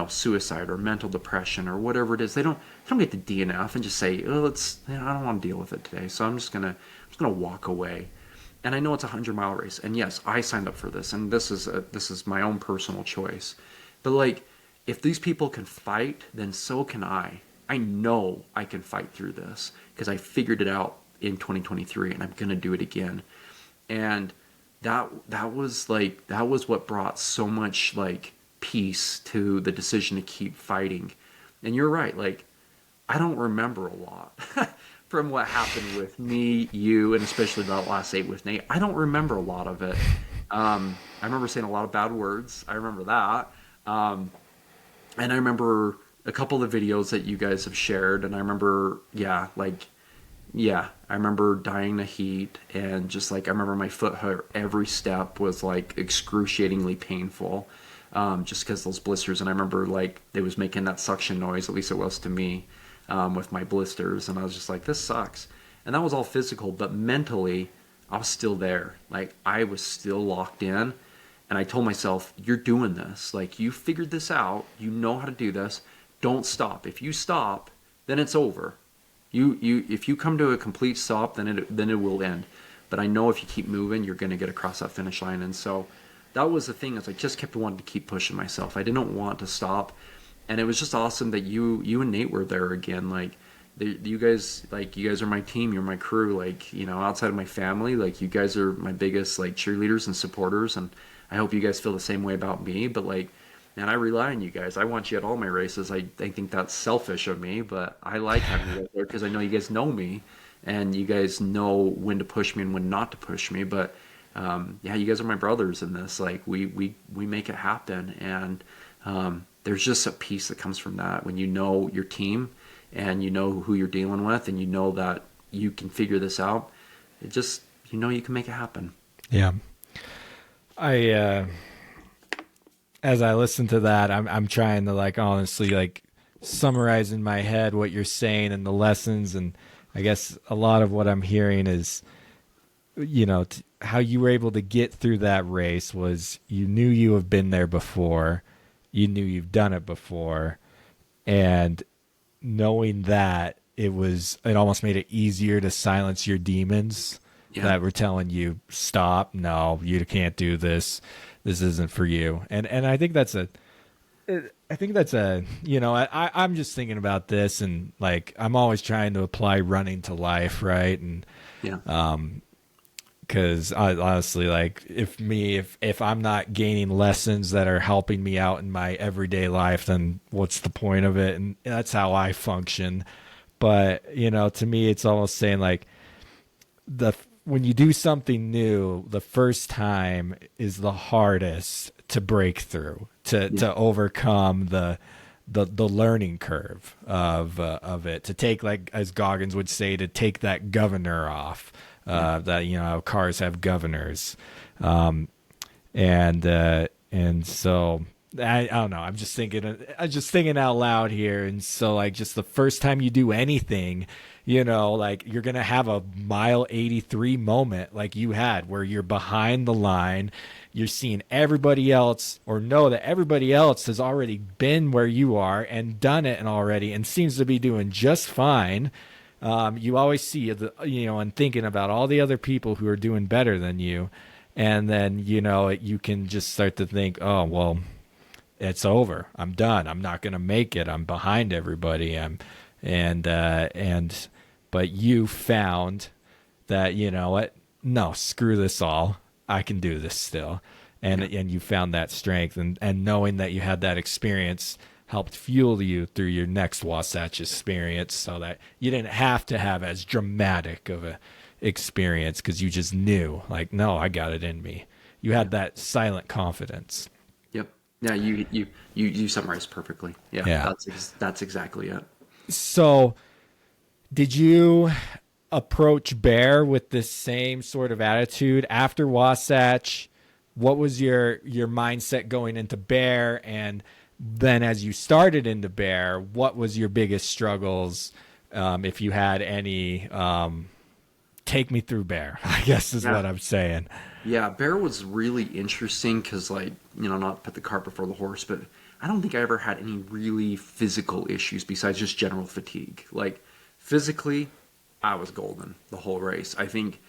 suicide or mental depression or whatever it is, they don't get to DNF and just say, oh, I don't want to deal with it today, so I'm just gonna walk away. And I know it's a 100-mile race, and yes, I signed up for this, and this is my own personal choice. But like, if these people can fight, then so can I. I know I can fight through this because I figured it out in 2023, and I'm gonna do it again. And that was what brought so much like peace to the decision to keep fighting. And you're right, like, I don't remember a lot from what happened with me, you, and especially that last 8 with Nate. I don't remember a lot of it. I remember saying a lot of bad words. I remember that. And I remember a couple of the videos that you guys have shared, and I remember, I remember dying in the heat, and just like, I remember my foot hurt. Every step was like excruciatingly painful, just because those blisters. And I remember like, it was making that suction noise, at least it was to me, with my blisters. And I was just like, this sucks. And that was all physical, but mentally, I was still there. Like, I was still locked in. And I told myself, you're doing this. Like, you figured this out. You know how to do this. Don't stop. If you stop, then it's over. If you come to a complete stop, then it will end. But I know if you keep moving, you're going to get across that finish line. And so that was the thing, is I just kept wanting to keep pushing myself. I didn't want to stop. And it was just awesome that you and Nate were there again. Like, you guys are my team. You're my crew. Like, outside of my family, like, you guys are my biggest like cheerleaders and supporters. And I hope you guys feel the same way about me. But like, man, I rely on you guys. I want you at all my races. I think that's selfish of me, but I like having you guys there because I know you guys know me, and you guys know when to push me and when not to push me. But you guys are my brothers in this. Like, we make it happen, and there's just a peace that comes from that when you know your team and you know who you're dealing with, and you know that you can figure this out. It just, you can make it happen. Yeah. As I listen to that, I'm trying to like honestly like summarize in my head what you're saying and the lessons, and I guess a lot of what I'm hearing is, how you were able to get through that race was you knew you have been there before, you knew you've done it before, and knowing that it almost made it easier to silence your demons that were telling you, stop, no, you can't do this. This isn't for you. And I think that's I'm just thinking about this, and like, I'm always trying to apply running to life. Right. And, Because honestly, like if I'm not gaining lessons that are helping me out in my everyday life, then what's the point of it? And that's how I function. But to me, it's almost saying like the when you do something new, the first time is the hardest to break through, to overcome the learning curve of it, to take, like as Goggins would say, to take that governor off. That cars have governors, and so I don't know. I'm just thinking out loud here, and so like just the first time you do anything, like you're gonna have a mile 83 moment like you had, where you're behind the line, you're seeing everybody else, or know that everybody else has already been where you are and done it and already, and seems to be doing just fine. You always see and thinking about all the other people who are doing better than you. And then, you can just start to think, oh, well, it's over. I'm done. I'm not going to make it. I'm behind everybody. But you found that, what? No, screw this all. I can do this still. And you found that strength, and knowing that you had that experience helped fuel you through your next Wasatch experience, so that you didn't have to have as dramatic of a experience, because you just knew, like, no, I got it in me. You had that silent confidence. Yep. Yeah, you summarized perfectly. Yeah. That's exactly it. So did you approach Bear with the same sort of attitude after Wasatch? What was your mindset going into Bear? And then as you started into Bear, what was your biggest struggles, if you had any? Take me through Bear, I guess is what I'm saying. Yeah, Bear was really interesting because, like, not put the cart before the horse, but I don't think I ever had any really physical issues besides just general fatigue. Like, physically, I was golden the whole race. I think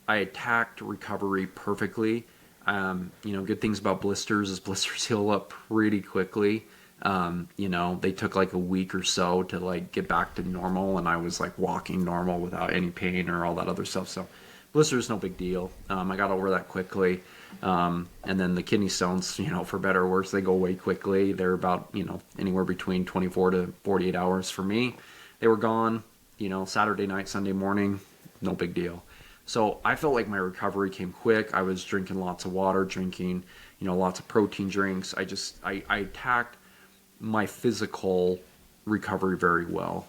I attacked recovery perfectly. Good things about blisters is blisters heal up pretty quickly. They took like a week or so to like get back to normal, and I was like walking normal without any pain or all that other stuff. So blisters, no big deal. I got over that quickly. And then the kidney stones, for better or worse, they go away quickly. They're about, anywhere between 24 to 48 hours for me. They were gone, Saturday night, Sunday morning, no big deal. So I felt like my recovery came quick. I was drinking lots of water, drinking, lots of protein drinks. I attacked my physical recovery very well.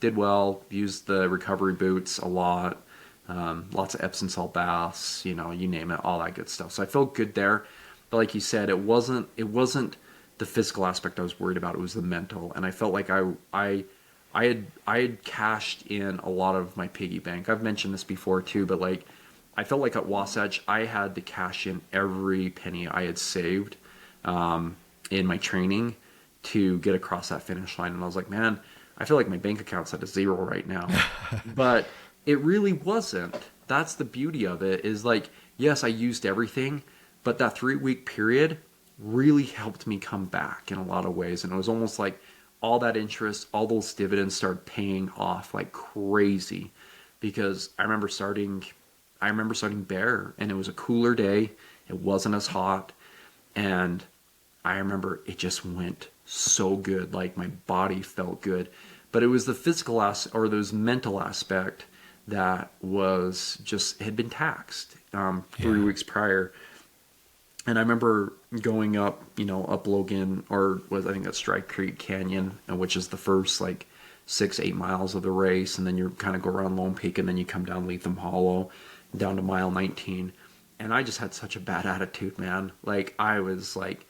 Did well, used the recovery boots a lot, lots of Epsom salt baths, you name it, all that good stuff. So I felt good there. But like you said, it wasn't the physical aspect I was worried about. It was the mental. And I felt like I had cashed in a lot of my piggy bank. I've mentioned this before too, but like I felt like at Wasatch I had to cash in every penny I had saved in my training to get across that finish line. And I was like, man, I feel like my bank account's at a zero right now. But it really wasn't. That's the beauty of it, is like, yes, I used everything, but that 3-week period really helped me come back in a lot of ways. And it was almost like all that interest, all those dividends started paying off like crazy, because I remember starting Bear, and it was a cooler day. It wasn't as hot. And I remember it just went so good. Like my body felt good, but it was the physical or those mental aspect that was just had been taxed 3 weeks prior. And I remember going up, up Logan, or I think that's Strike Creek Canyon, which is the first like 6-8 miles of the race, and then you kind of go around Lone Peak, and then you come down Lethem Hollow, down to mile 19. And I just had such a bad attitude, man. Like I was like,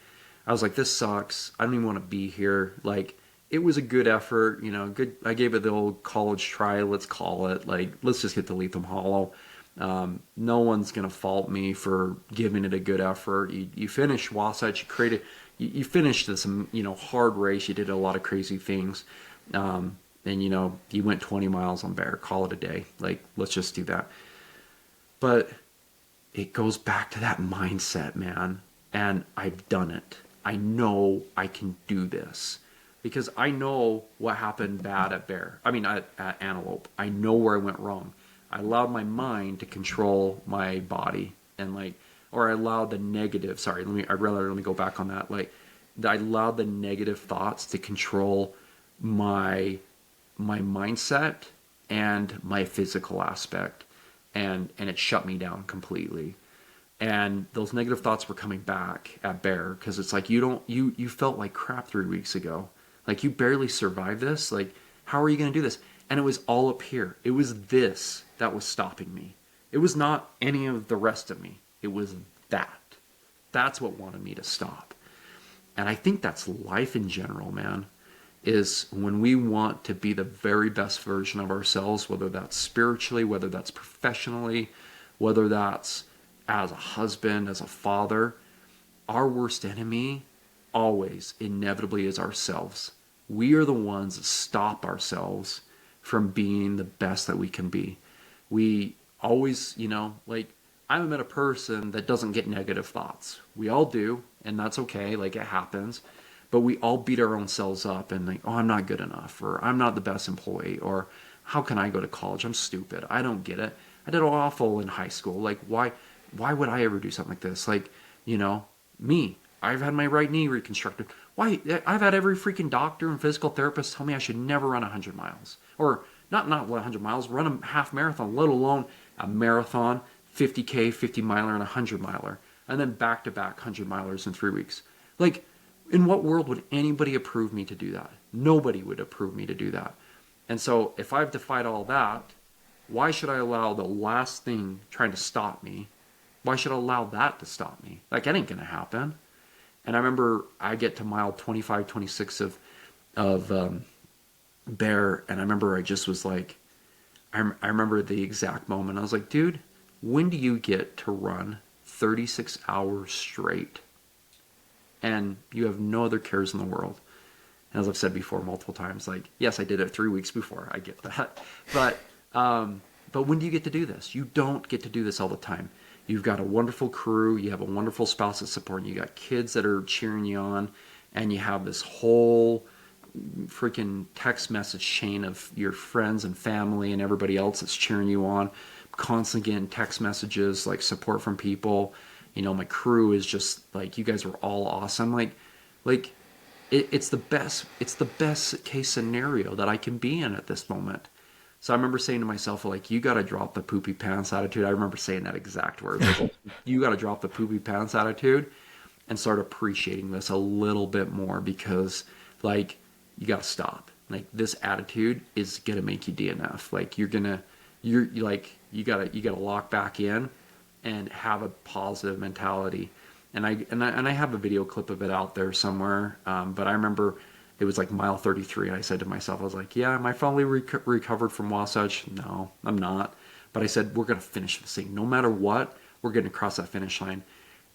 this sucks. I don't even want to be here. Like, it was a good effort, good. I gave it the old college try, let's call it. Like, let's just get to Lethem Hollow. No one's going to fault me for giving it a good effort. You finished Wasatch, you finished this, hard race. You did a lot of crazy things. And, you went 20 miles on Bear, call it a day. Like, let's just do that. But it goes back to that mindset, man. And I've done it. I know I can do this, because I know what happened bad at Bear. I mean, at Antelope. I know where I went wrong. I allowed my mind to control my body, and like, or I allowed the negative, sorry, let me go back on that. Like, I allowed the negative thoughts to control my mindset and my physical aspect, and it shut me down completely. And those negative thoughts were coming back at Bear, because it's like, you felt like crap 3 weeks ago. Like, you barely survived this. Like, how are you going to do this? And it was all up here. It was this that was stopping me. It was not any of the rest of me. It was that. That's what wanted me to stop. And I think that's life in general, man, is when we want to be the very best version of ourselves, whether that's spiritually, whether that's professionally, whether that's as a husband, as a father, our worst enemy always inevitably is ourselves. We are the ones that stop ourselves from being the best that we can be. We always, like, I haven't met a person that doesn't get negative thoughts. We all do, and that's okay, like, it happens. But we all beat our own selves up and like, oh, I'm not good enough, or I'm not the best employee, or how can I go to college? I'm stupid. I don't get it. I did awful in high school. Like, why would I ever do something like this? Like, me, I've had my right knee reconstructed. Why? I've had every freaking doctor and physical therapist tell me I should never run 100 miles, or not 100 miles, run a half marathon, let alone a marathon, 50K, 50 miler, and 100 miler, and then back-to-back 100 milers in 3 weeks. Like, in what world would anybody approve me to do that? Nobody would approve me to do that. And so if I've defied all that, why should I allow the last thing trying to stop me? Why should I allow that to stop me? Like, that ain't going to happen. And I remember I get to mile 25, 26 of Bear, and I remember I just was like, I remember the exact moment. I was like, dude, when do you get to run 36 hours straight and you have no other cares in the world? And as I've said before multiple times, like, yes, I did it 3 weeks before, I get that, but when do you get to do this? You don't get to do this all the time. You've got a wonderful crew, you have a wonderful spouse that's supporting you, got kids that are cheering you on, and you have this whole freaking text message chain of your friends and family and everybody else that's cheering you on, constantly getting text messages, like, support from people. My crew is just like, you guys are all awesome. Like it's the best case scenario that I can be in at this moment. So I remember saying to myself, like, you got to drop the poopy pants attitude. I remember saying that exact word. Like, you got to drop the poopy pants attitude and start appreciating this a little bit more, because, like, you got to stop. Like, this attitude is going to make you DNF. Like, you got to lock back in and have a positive mentality. And I have a video clip of it out there somewhere. But I remember it was like mile 33. And I said to myself, I was like, yeah, am I finally recovered from Wasatch? No, I'm not. But I said, we're going to finish this thing. No matter what, we're going to cross that finish line.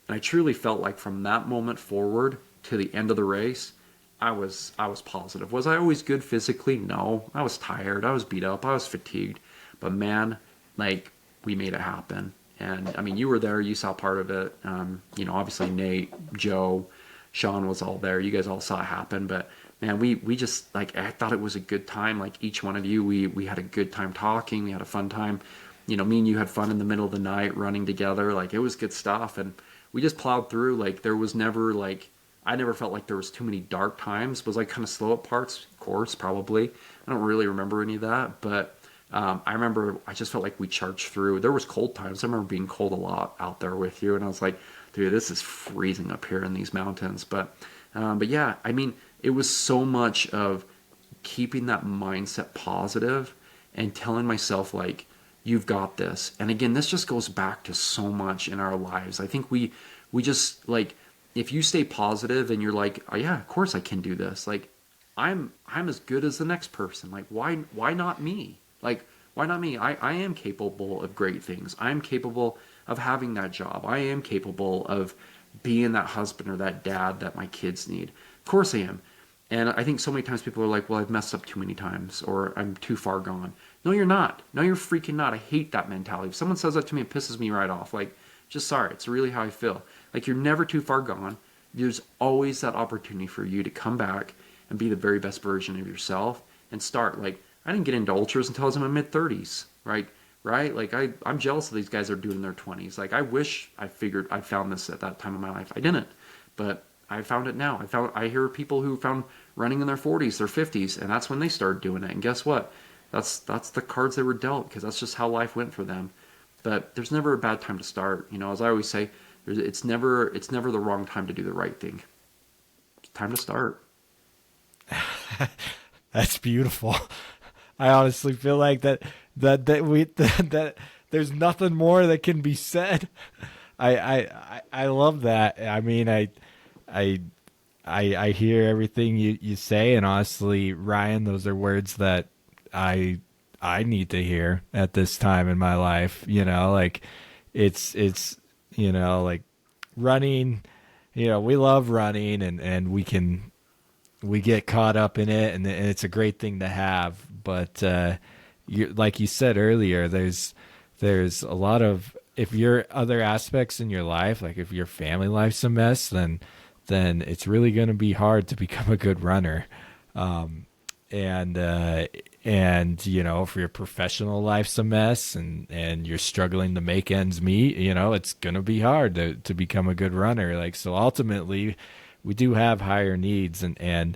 And I truly felt like from that moment forward to the end of the race, I was positive. Was I always good physically? No. I was tired. I was beat up. I was fatigued. But man, like, we made it happen. And I mean, you were there, you saw part of it. Obviously Nate, Joe, Sean was all there. You guys all saw it happen. But man, we just, like, I thought it was a good time. Like, each one of you, we had a good time talking. We had a fun time. Me and you had fun in the middle of the night running together. Like, it was good stuff. And we just plowed through. Like, there was never, like, I never felt like there was too many dark times. Was I kind of slow at parts? Of course, probably. I don't really remember any of that. But I remember I just felt like we charged through. There was cold times. I remember being cold a lot out there with you, and I was like, dude, this is freezing up here in these mountains. But yeah, I mean, it was so much of keeping that mindset positive and telling myself, like, you've got this. And again, this just goes back to so much in our lives. I think we just, like, if you stay positive and you're like, oh yeah, of course I can do this. Like, I'm as good as the next person. Like, why not me? Like, why not me? I am capable of great things. I am capable of having that job. I am capable of being that husband or that dad that my kids need. Of course I am. And I think so many times people are like, well, I've messed up too many times, or I'm too far gone. No, you're not. No, you're freaking not. I hate that mentality. If someone says that to me, it pisses me right off. Like, just sorry. It's really how I feel. Like, you're never too far gone. There's always that opportunity for you to come back and be the very best version of yourself and start. Like, I didn't get into ultras until I was in my mid-30s, right? right? Like I'm jealous of these guys that are doing in their 20s. Like I wish I found this at that time of my life. I didn't, but I found it now. I hear people who found running in their 40s, their 50s, and that's when they started doing it. And guess what? That's the cards they were dealt, because that's just how life went for them. But there's never a bad time to start. You know, as I always say, it's never the wrong time to do the right thing. It's time to start. That's beautiful. I honestly feel like that there's nothing more that can be said. I love that. I mean, I hear everything you say, and honestly, Ryan, those are words that I need to hear at this time in my life. You know, like it's you know, like running. You know, we love running, and we get caught up in it, and it's a great thing to have. But like you said earlier, there's a lot of, if your other aspects in your life, like if your family life's a mess, then it's really going to be hard to become a good runner. And you know, if your professional life's a mess and you're struggling to make ends meet, you know, it's going to be hard to become a good runner. Like, so ultimately we do have higher needs, and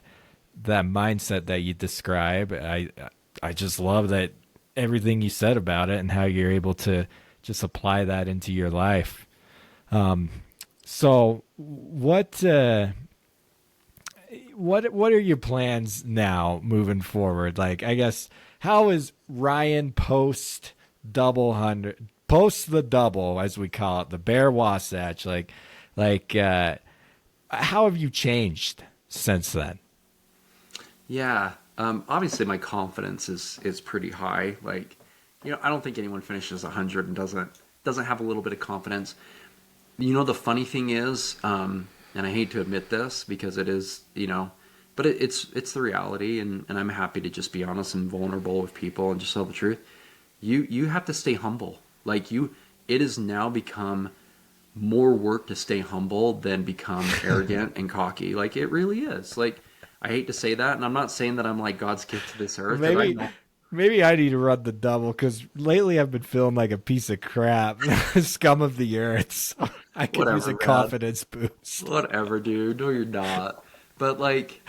that mindset that you describe, I just love that, everything you said about it and how you're able to just apply that into your life. So what are your plans now moving forward? Like, I guess, how is Ryan post the double, as we call it, the Bear Wasatch? How have you changed since then? Yeah. Obviously my confidence is pretty high. Like, you know, I don't think anyone finishes 100 and doesn't have a little bit of confidence. You know, the funny thing is, and I hate to admit this because it is, you know, but it's the reality, and I'm happy to just be honest and vulnerable with people and just tell the truth. You have to stay humble. Like, it has now become more work to stay humble than become arrogant and cocky. Like, it really is. Like, I hate to say that, and I'm not saying that I'm like God's gift to this earth. Maybe I need to run the double, because lately I've been feeling like a piece of crap, scum of the earth. So I could use a confidence boost. Whatever, dude. No, you're not. But like,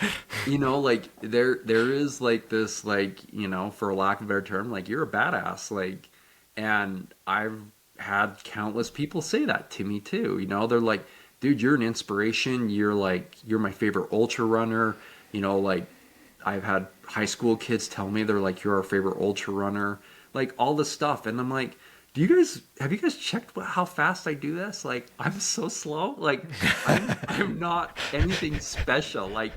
you know, like there is like this, like, you know, for lack of a better term, like, you're a badass. Like, and I've had countless people say that to me too. You know, they're like, dude, you're an inspiration. You're my favorite ultra runner. You know, like, I've had high school kids tell me, they're like, you're our favorite ultra runner, like, all this stuff. And I'm like, have you guys checked how fast I do this? Like, I'm so slow. Like, I'm not anything special. Like,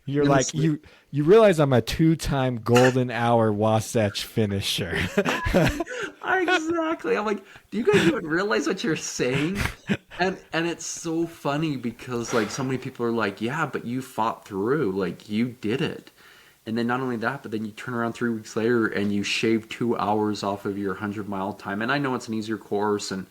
you're like, you realize I'm a 2-time golden hour Wasatch finisher. Exactly. I'm like, do you guys even realize what you're saying? And it's so funny because, like, so many people are like, yeah, but you fought through, like, you did it. And then not only that, but then you turn around 3 weeks later and you shave 2 hours off of your 100-mile time. And I know it's an easier course, and,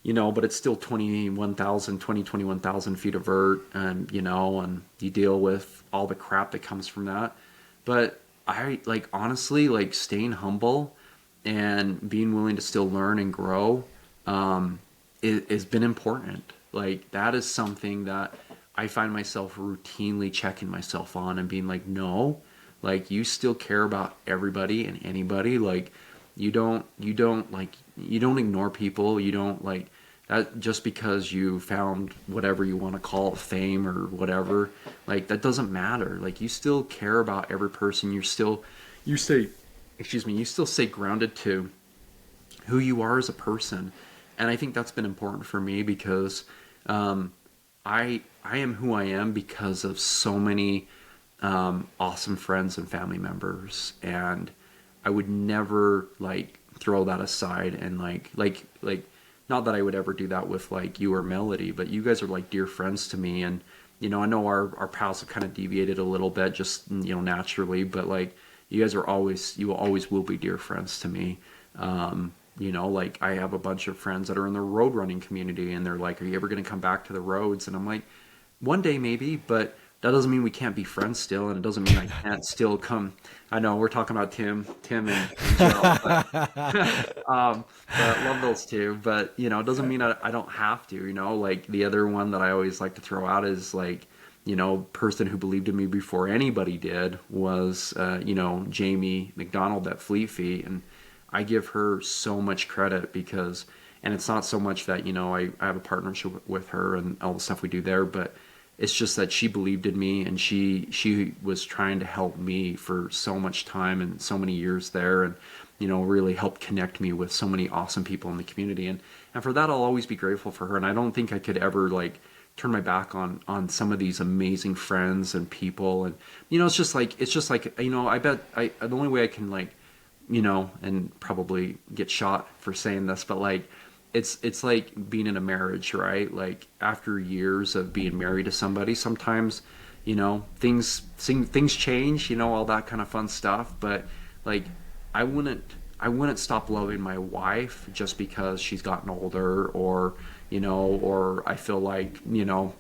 you know, but it's still 21,000 feet of vert, and, you know, and you deal with all the crap that comes from that. But I, like, honestly, like, staying humble and being willing to still learn and grow, has been important. Like, that is something that I find myself routinely checking myself on and being like, no, like, you still care about everybody and anybody. Like, you don't ignore people. You don't, like, that just because you found whatever you want to call it, fame or whatever, like, that doesn't matter. Like, you still care about every person. You still stay grounded to who you are as a person. And I think that's been important for me because I am who I am because of so many awesome friends and family members, and I would never, like, throw that aside. And like not that I would ever do that with, like, you or Melody, but you guys are like dear friends to me. And, you know, I know our paths have kind of deviated a little bit, just, you know, naturally, but, like, you guys always will be dear friends to me. You know, like, I have a bunch of friends that are in the road running community, and they're like, are you ever going to come back to the roads? And I'm like, one day maybe, but that doesn't mean we can't be friends still, and it doesn't mean I can't still come. I know we're talking about Tim and Joe, but love those two. But it doesn't mean I don't have to. Like the other one that I always like to throw out is like, person who believed in me before anybody did was, Jamie McDonald at Fleet Feet, and I give her so much credit because, and it's not so much that I have a partnership with her and all the stuff we do there, but it's just that she believed in me, and she was trying to help me for so much time and so many years there, and really helped connect me with so many awesome people in the community, and for that I'll always be grateful for her. And I don't think I could ever like turn my back on some of these amazing friends and people. And it's just like I bet the only way I can like and probably get shot for saying this, but like it's like being in a marriage, right? Like after years of being married to somebody, sometimes things change, all that kind of fun stuff. But like I wouldn't stop loving my wife just because she's gotten older, or or I feel like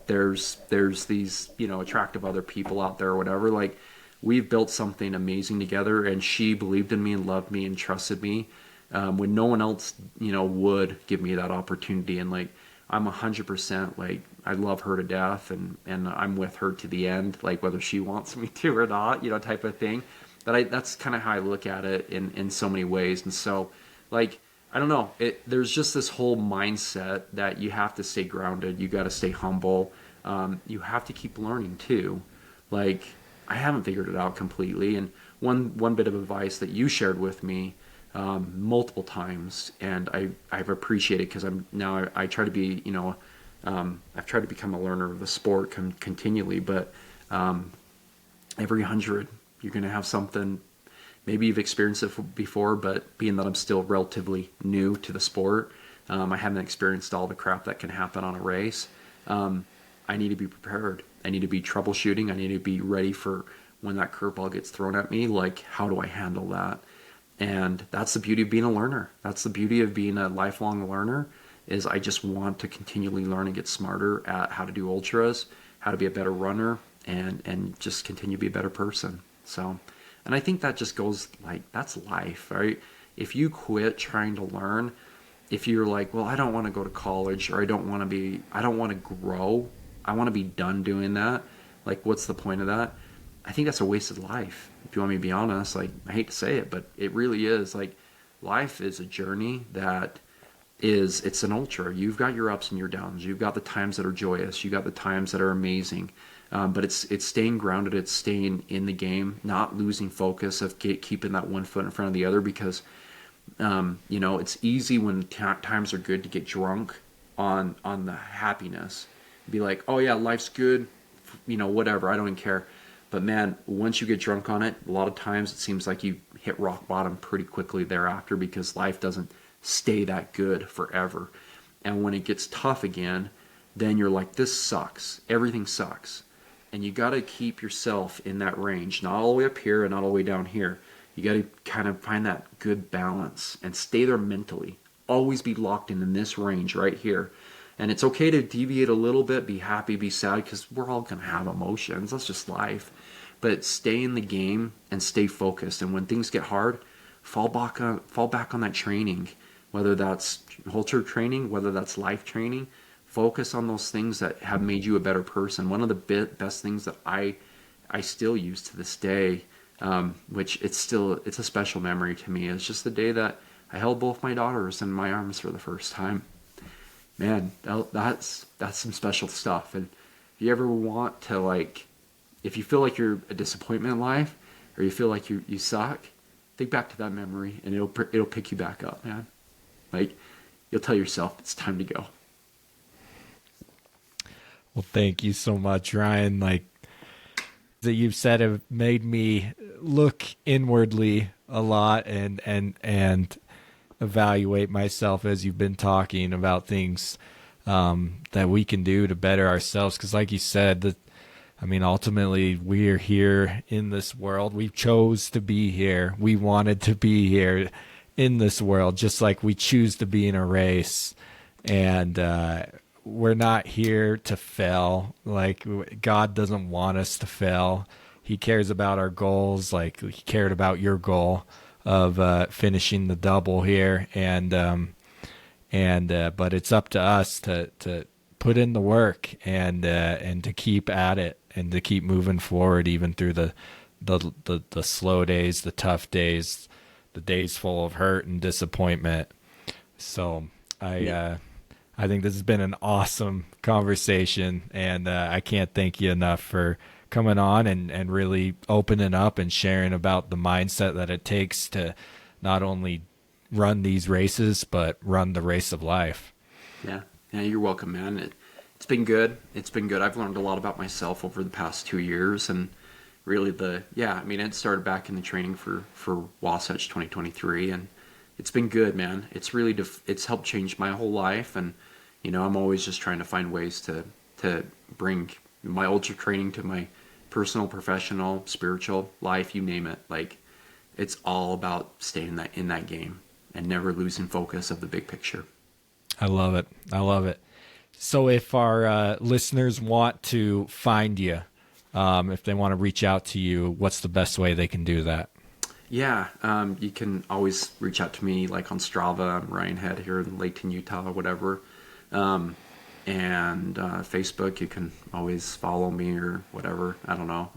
there's these attractive other people out there or whatever. Like we've built something amazing together, and she believed in me and loved me and trusted me when no one else would give me that opportunity. And like I'm 100% like I love her to death, and I'm with her to the end, like whether she wants me to or not, type of thing. But that's kind of how I look at it in so many ways. And so like I don't know, there's just this whole mindset that you have to stay grounded, you got to stay humble, you have to keep learning too. Like I haven't figured it out completely, and one bit of advice that you shared with me multiple times, and I've appreciated, because I try to be I've tried to become a learner of the sport continually, but every 100 you're going to have something. Maybe you've experienced it before, but being that I'm still relatively new to the sport, I haven't experienced all the crap that can happen on a race. I need to be prepared. I need to be troubleshooting. I need to be ready for when that curveball gets thrown at me. Like, how do I handle that? And that's the beauty of being a learner. That's the beauty of being a lifelong learner, is I just want to continually learn and get smarter at how to do ultras, how to be a better runner, and just continue to be a better person. So, and I think that just goes like, that's life, right? If you quit trying to learn, if you're like, well, I don't want to go to college, or I don't want to grow, I want to be done doing that. Like, what's the point of that? I think that's a wasted life. If you want me to be honest, like, I hate to say it, but it really is. Like, life is a journey it's an ultra. You've got your ups and your downs. You've got the times that are joyous. You've got the times that are amazing. But it's staying grounded. It's staying in the game, not losing focus of keeping that one foot in front of the other, because, it's easy when times are good to get drunk on the happiness. Be like, oh yeah, life's good, whatever, I don't even care. But man, once you get drunk on it, a lot of times it seems like you hit rock bottom pretty quickly thereafter, because life doesn't stay that good forever. And when it gets tough again, then you're like, this sucks. Everything sucks. And you got to keep yourself in that range, not all the way up here and not all the way down here. You got to kind of find that good balance and stay there mentally. Always be locked in this range right here. And it's okay to deviate a little bit, be happy, be sad, because we're all going to have emotions. That's just life. But stay in the game and stay focused. And when things get hard, fall back on that training, whether that's ultra training, whether that's life training. Focus on those things that have made you a better person. One of the best things that I still use to this day, which it's a special memory to me, is just the day that I held both my daughters in my arms for the first time. Man, that's some special stuff. And if you ever want to, like, if you feel like you're a disappointment in life, or you feel like you suck, think back to that memory, and it'll pick you back up, man. Like, you'll tell yourself it's time to go. Well, thank you so much, Ryan. Like that you've said, have made me look inwardly a lot and evaluate myself as you've been talking about things that we can do to better ourselves. Because like you said, ultimately we're here in this world. We chose to be here. We wanted to be here in this world, just like we choose to be in a race. And we're not here to fail. Like, God doesn't want us to fail. He cares about our goals. Like, he cared about your goal of finishing the double here, but it's up to us to put in the work and to keep at it and to keep moving forward, even through the slow days, the tough days, the days full of hurt and disappointment. So I think this has been an awesome conversation, and I can't thank you enough for coming on and really opening up and sharing about the mindset that it takes to not only run these races, but run the race of life. Yeah, you're welcome, man. It's been good. I've learned a lot about myself over the past 2 years, and really it started back in the training for Wasatch 2023, and it's been good, man. It's really it's helped change my whole life, and I'm always just trying to find ways to bring my ultra training to my personal, professional, spiritual life, you name it. Like, it's all about staying in that game and never losing focus of the big picture. I love it. So if our listeners want to find you, if they want to reach out to you, what's the best way they can do that? Yeah, you can always reach out to me, like on Strava. I'm Ryan Head here in Layton, Utah, or whatever. And Facebook, you can always follow me or whatever. I don't know.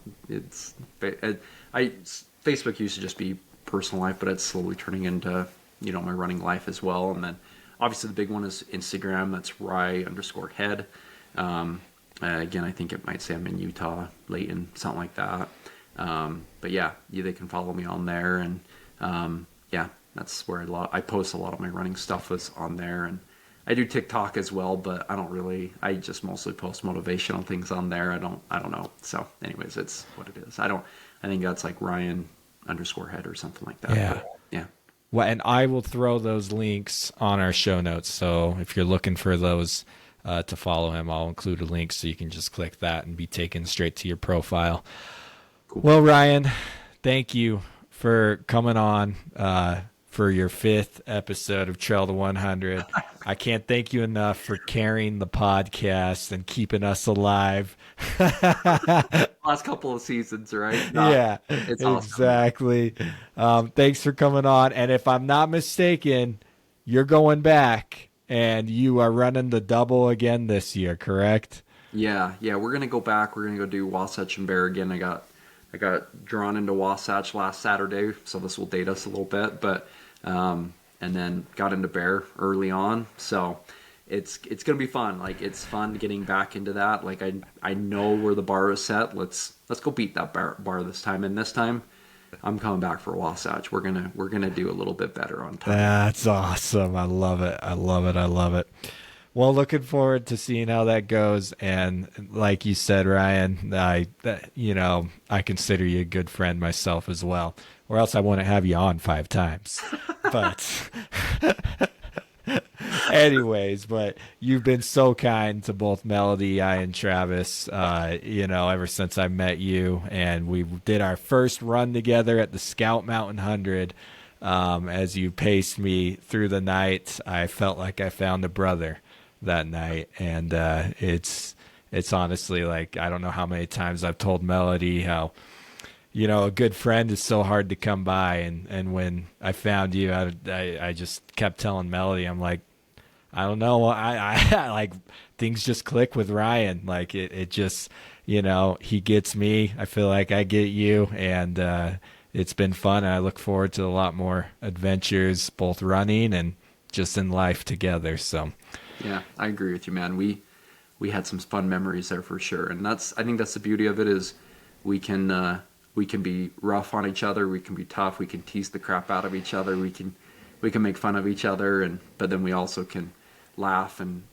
Facebook used to just be personal life, but it's slowly turning into my running life as well. And then obviously the big one is Instagram. That's Rye_head. Again, I think it might say I'm in Utah, Layton, something like that. But yeah, they can follow me on there, and that's where I post a lot of my running stuff is on there, and I do TikTok as well, but I just mostly post motivational things on there. I don't know. So anyways, it's what it is. I think that's like Ryan_head or something like that. Yeah. But, yeah. Well, and I will throw those links on our show notes. So if you're looking for those to follow him, I'll include a link so you can just click that and be taken straight to your profile. Cool. Well, Ryan, thank you for coming on for your 5th episode of Trail to 100. I can't thank you enough for carrying the podcast and keeping us alive. Last couple of seasons, right? Yeah, it's awesome. Exactly. Thanks for coming on. And if I'm not mistaken, you're going back and you are running the double again this year, correct? Yeah. We're gonna go back. We're gonna go do Wasatch and Bear again. I got drawn into Wasatch last Saturday, so this will date us a little bit, but and then got into Bear early on, so it's gonna be fun. Like, it's fun getting back into that. Like, I know where the bar is set. Let's go beat that bar this time. And this time, I'm coming back for Wasatch. We're gonna do a little bit better on time. That's awesome. I love it. Well, looking forward to seeing how that goes. And like you said, Ryan, I consider you a good friend myself as well, or else I wouldn't have you on 5 times. But anyways, but you've been so kind to both Melody, and Travis, ever since I met you, and we did our first run together at the Scout Mountain 100. As you paced me through the night, I felt like I found a brother that night, and it's honestly, like, I don't know how many times I've told Melody how a good friend is so hard to come by, and when I found you, I just kept telling Melody, I'm like, I don't know, I like, things just click with Ryan. Like, it just, he gets me, I feel like I get you, and it's been fun, and I look forward to a lot more adventures, both running and just in life together. So yeah, I agree with you, man. We had some fun memories there for sure, and I think that's the beauty of it, is we can be rough on each other, we can be tough, we can tease the crap out of each other, we can make fun of each other, but then we also can laugh and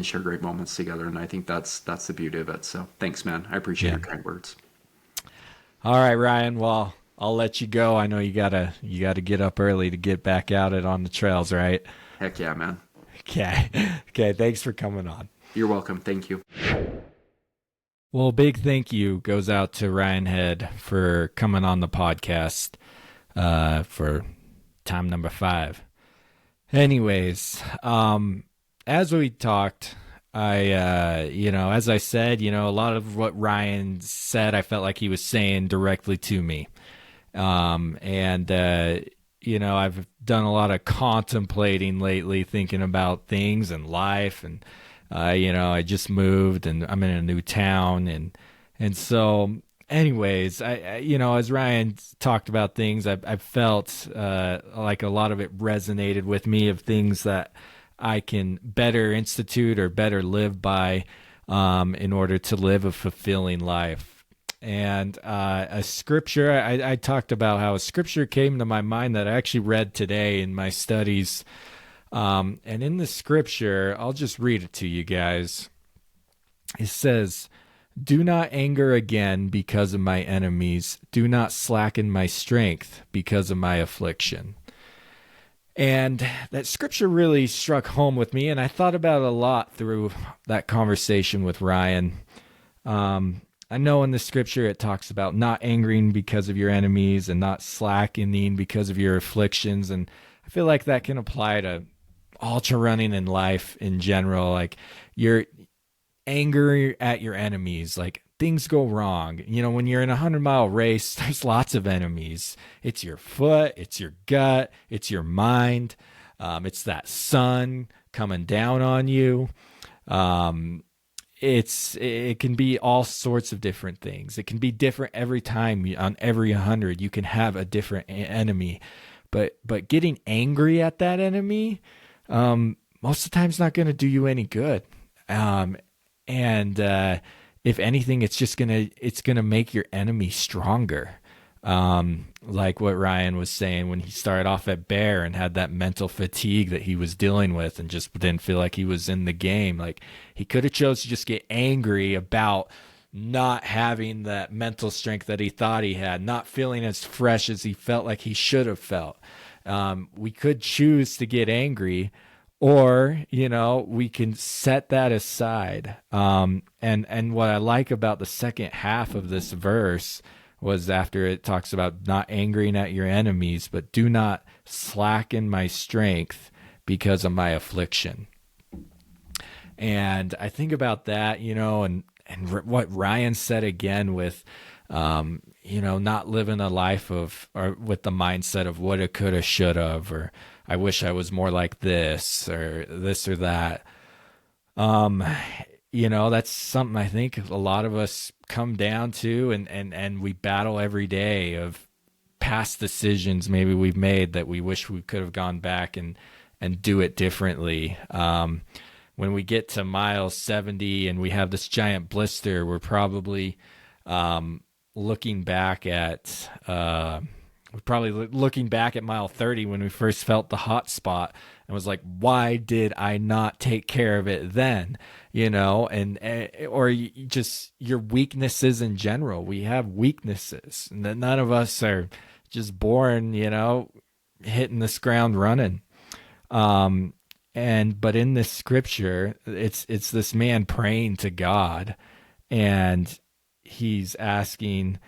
share great moments together, and I think that's the beauty of it. So thanks, man. I appreciate your kind words. All right, Ryan. Well, I'll let you go. I know you gotta get up early to get back out on the trails, right? Heck yeah, man. Okay. Thanks for coming on. You're welcome. Thank you. Well, a big thank you goes out to Ryan Head for coming on the podcast for time number 5. Anyways, as we talked, As I said, a lot of what Ryan said, I felt like he was saying directly to me. I've done a lot of contemplating lately, thinking about things and life. And, I just moved and I'm in a new town. And so anyways, as Ryan talked about things, I felt like a lot of it resonated with me, of things that I can better institute or better live by in order to live a fulfilling life. And a scripture, I talked about how a scripture came to my mind that I actually read today in my studies. And in the scripture, I'll just read it to you guys. It says, "Do not anger again because of my enemies. Do not slacken my strength because of my affliction." And that scripture really struck home with me, and I thought about it a lot through that conversation with Ryan. I know in the scripture it talks about not angering because of your enemies and not slackening because of your afflictions, and I feel like that can apply to ultra running in life in general. Like, you're angry at your enemies, like things go wrong. When you're in a 100-mile race, there's lots of enemies. It's your foot, it's your gut, it's your mind. It's that sun coming down on you. It can be all sorts of different things. It can be different every time. On every 100, you can have a different enemy. But getting angry at that enemy, most of the time, is not going to do you any good. If anything, it's gonna make your enemy stronger. Like what Ryan was saying when he started off at Bear and had that mental fatigue that he was dealing with and just didn't feel like he was in the game. Like, he could have chose to just get angry about not having that mental strength that he thought he had, not feeling as fresh as he felt like he should have felt. We could choose to get angry, or, we can set that aside. And what I like about the second half of this verse was after it talks about not angering at your enemies, but do not slacken my strength because of my affliction. And I think about that, and what Ryan said again with, not living a life or with the mindset of woulda, coulda, shoulda, or I wish I was more like this or that. That's something I think a lot of us come down to, and we battle every day, of past decisions maybe we've made that we wish we could have gone back and do it differently. When we get to mile 70 and we have this giant blister, we're probably looking back at mile 30 when we first felt the hot spot and was like, why did I not take care of it then? Or just your weaknesses in general. We have weaknesses, and none of us are just born, hitting this ground running. But in this scripture, it's this man praying to God, and he's asking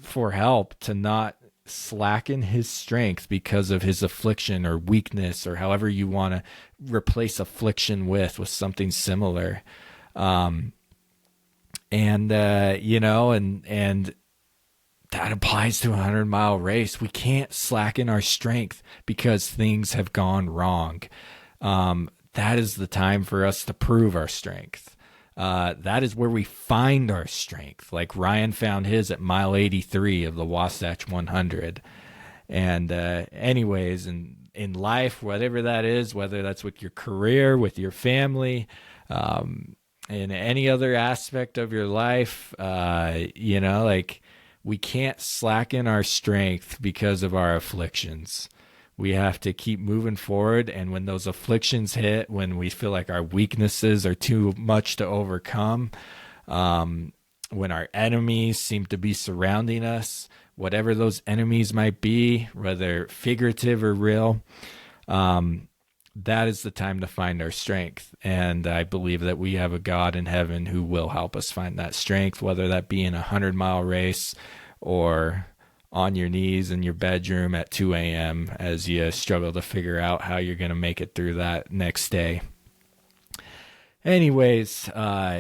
for help to not slacken his strength because of his affliction or weakness, or however you want to replace affliction with something similar. And that applies to a 100-mile race. We can't slacken our strength because things have gone wrong. That is the time for us to prove our strength. That is where we find our strength. Like Ryan found his at mile 83 of the Wasatch 100. And anyways, in life, whatever that is, whether that's with your career, with your family, in any other aspect of your life, we can't slacken our strength because of our afflictions. We have to keep moving forward, and when those afflictions hit, when we feel like our weaknesses are too much to overcome, when our enemies seem to be surrounding us, whatever those enemies might be, whether figurative or real, that is the time to find our strength. And I believe that we have a God in heaven who will help us find that strength, whether that be in a 100-mile race or on your knees in your bedroom at 2 a.m. as you struggle to figure out how you're going to make it through that next day. Anyways,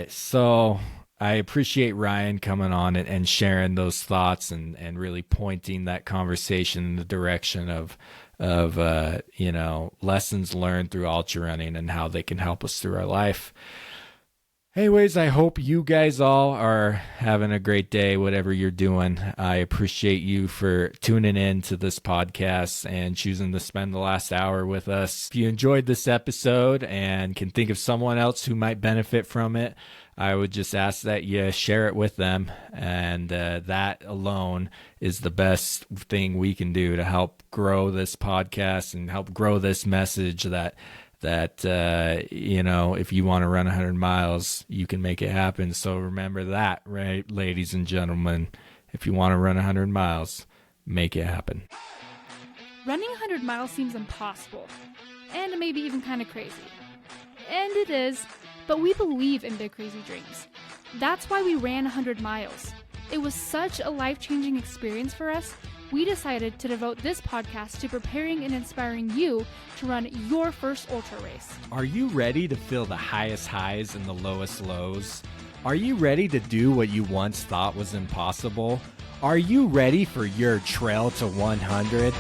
so I appreciate Ryan coming on and sharing those thoughts and really pointing that conversation in the direction of lessons learned through ultra running and how they can help us through our life. Anyways, I hope you guys all are having a great day, whatever you're doing. I appreciate you for tuning in to this podcast and choosing to spend the last hour with us. If you enjoyed this episode and can think of someone else who might benefit from it, I would just ask that you share it with them. And that alone is the best thing we can do to help grow this podcast and help grow this message that if you want to run 100 miles, you can make it happen. So remember that, right, ladies and gentlemen? If you want to run 100 miles, make it happen. Running 100 miles seems impossible, and maybe even kind of crazy. And it is, but we believe in big crazy dreams. That's why we ran 100 miles. It was such a life-changing experience for us, we decided to devote this podcast to preparing and inspiring you to run your first ultra race. Are you ready to feel the highest highs and the lowest lows? Are you ready to do what you once thought was impossible? Are you ready for your trail to 100?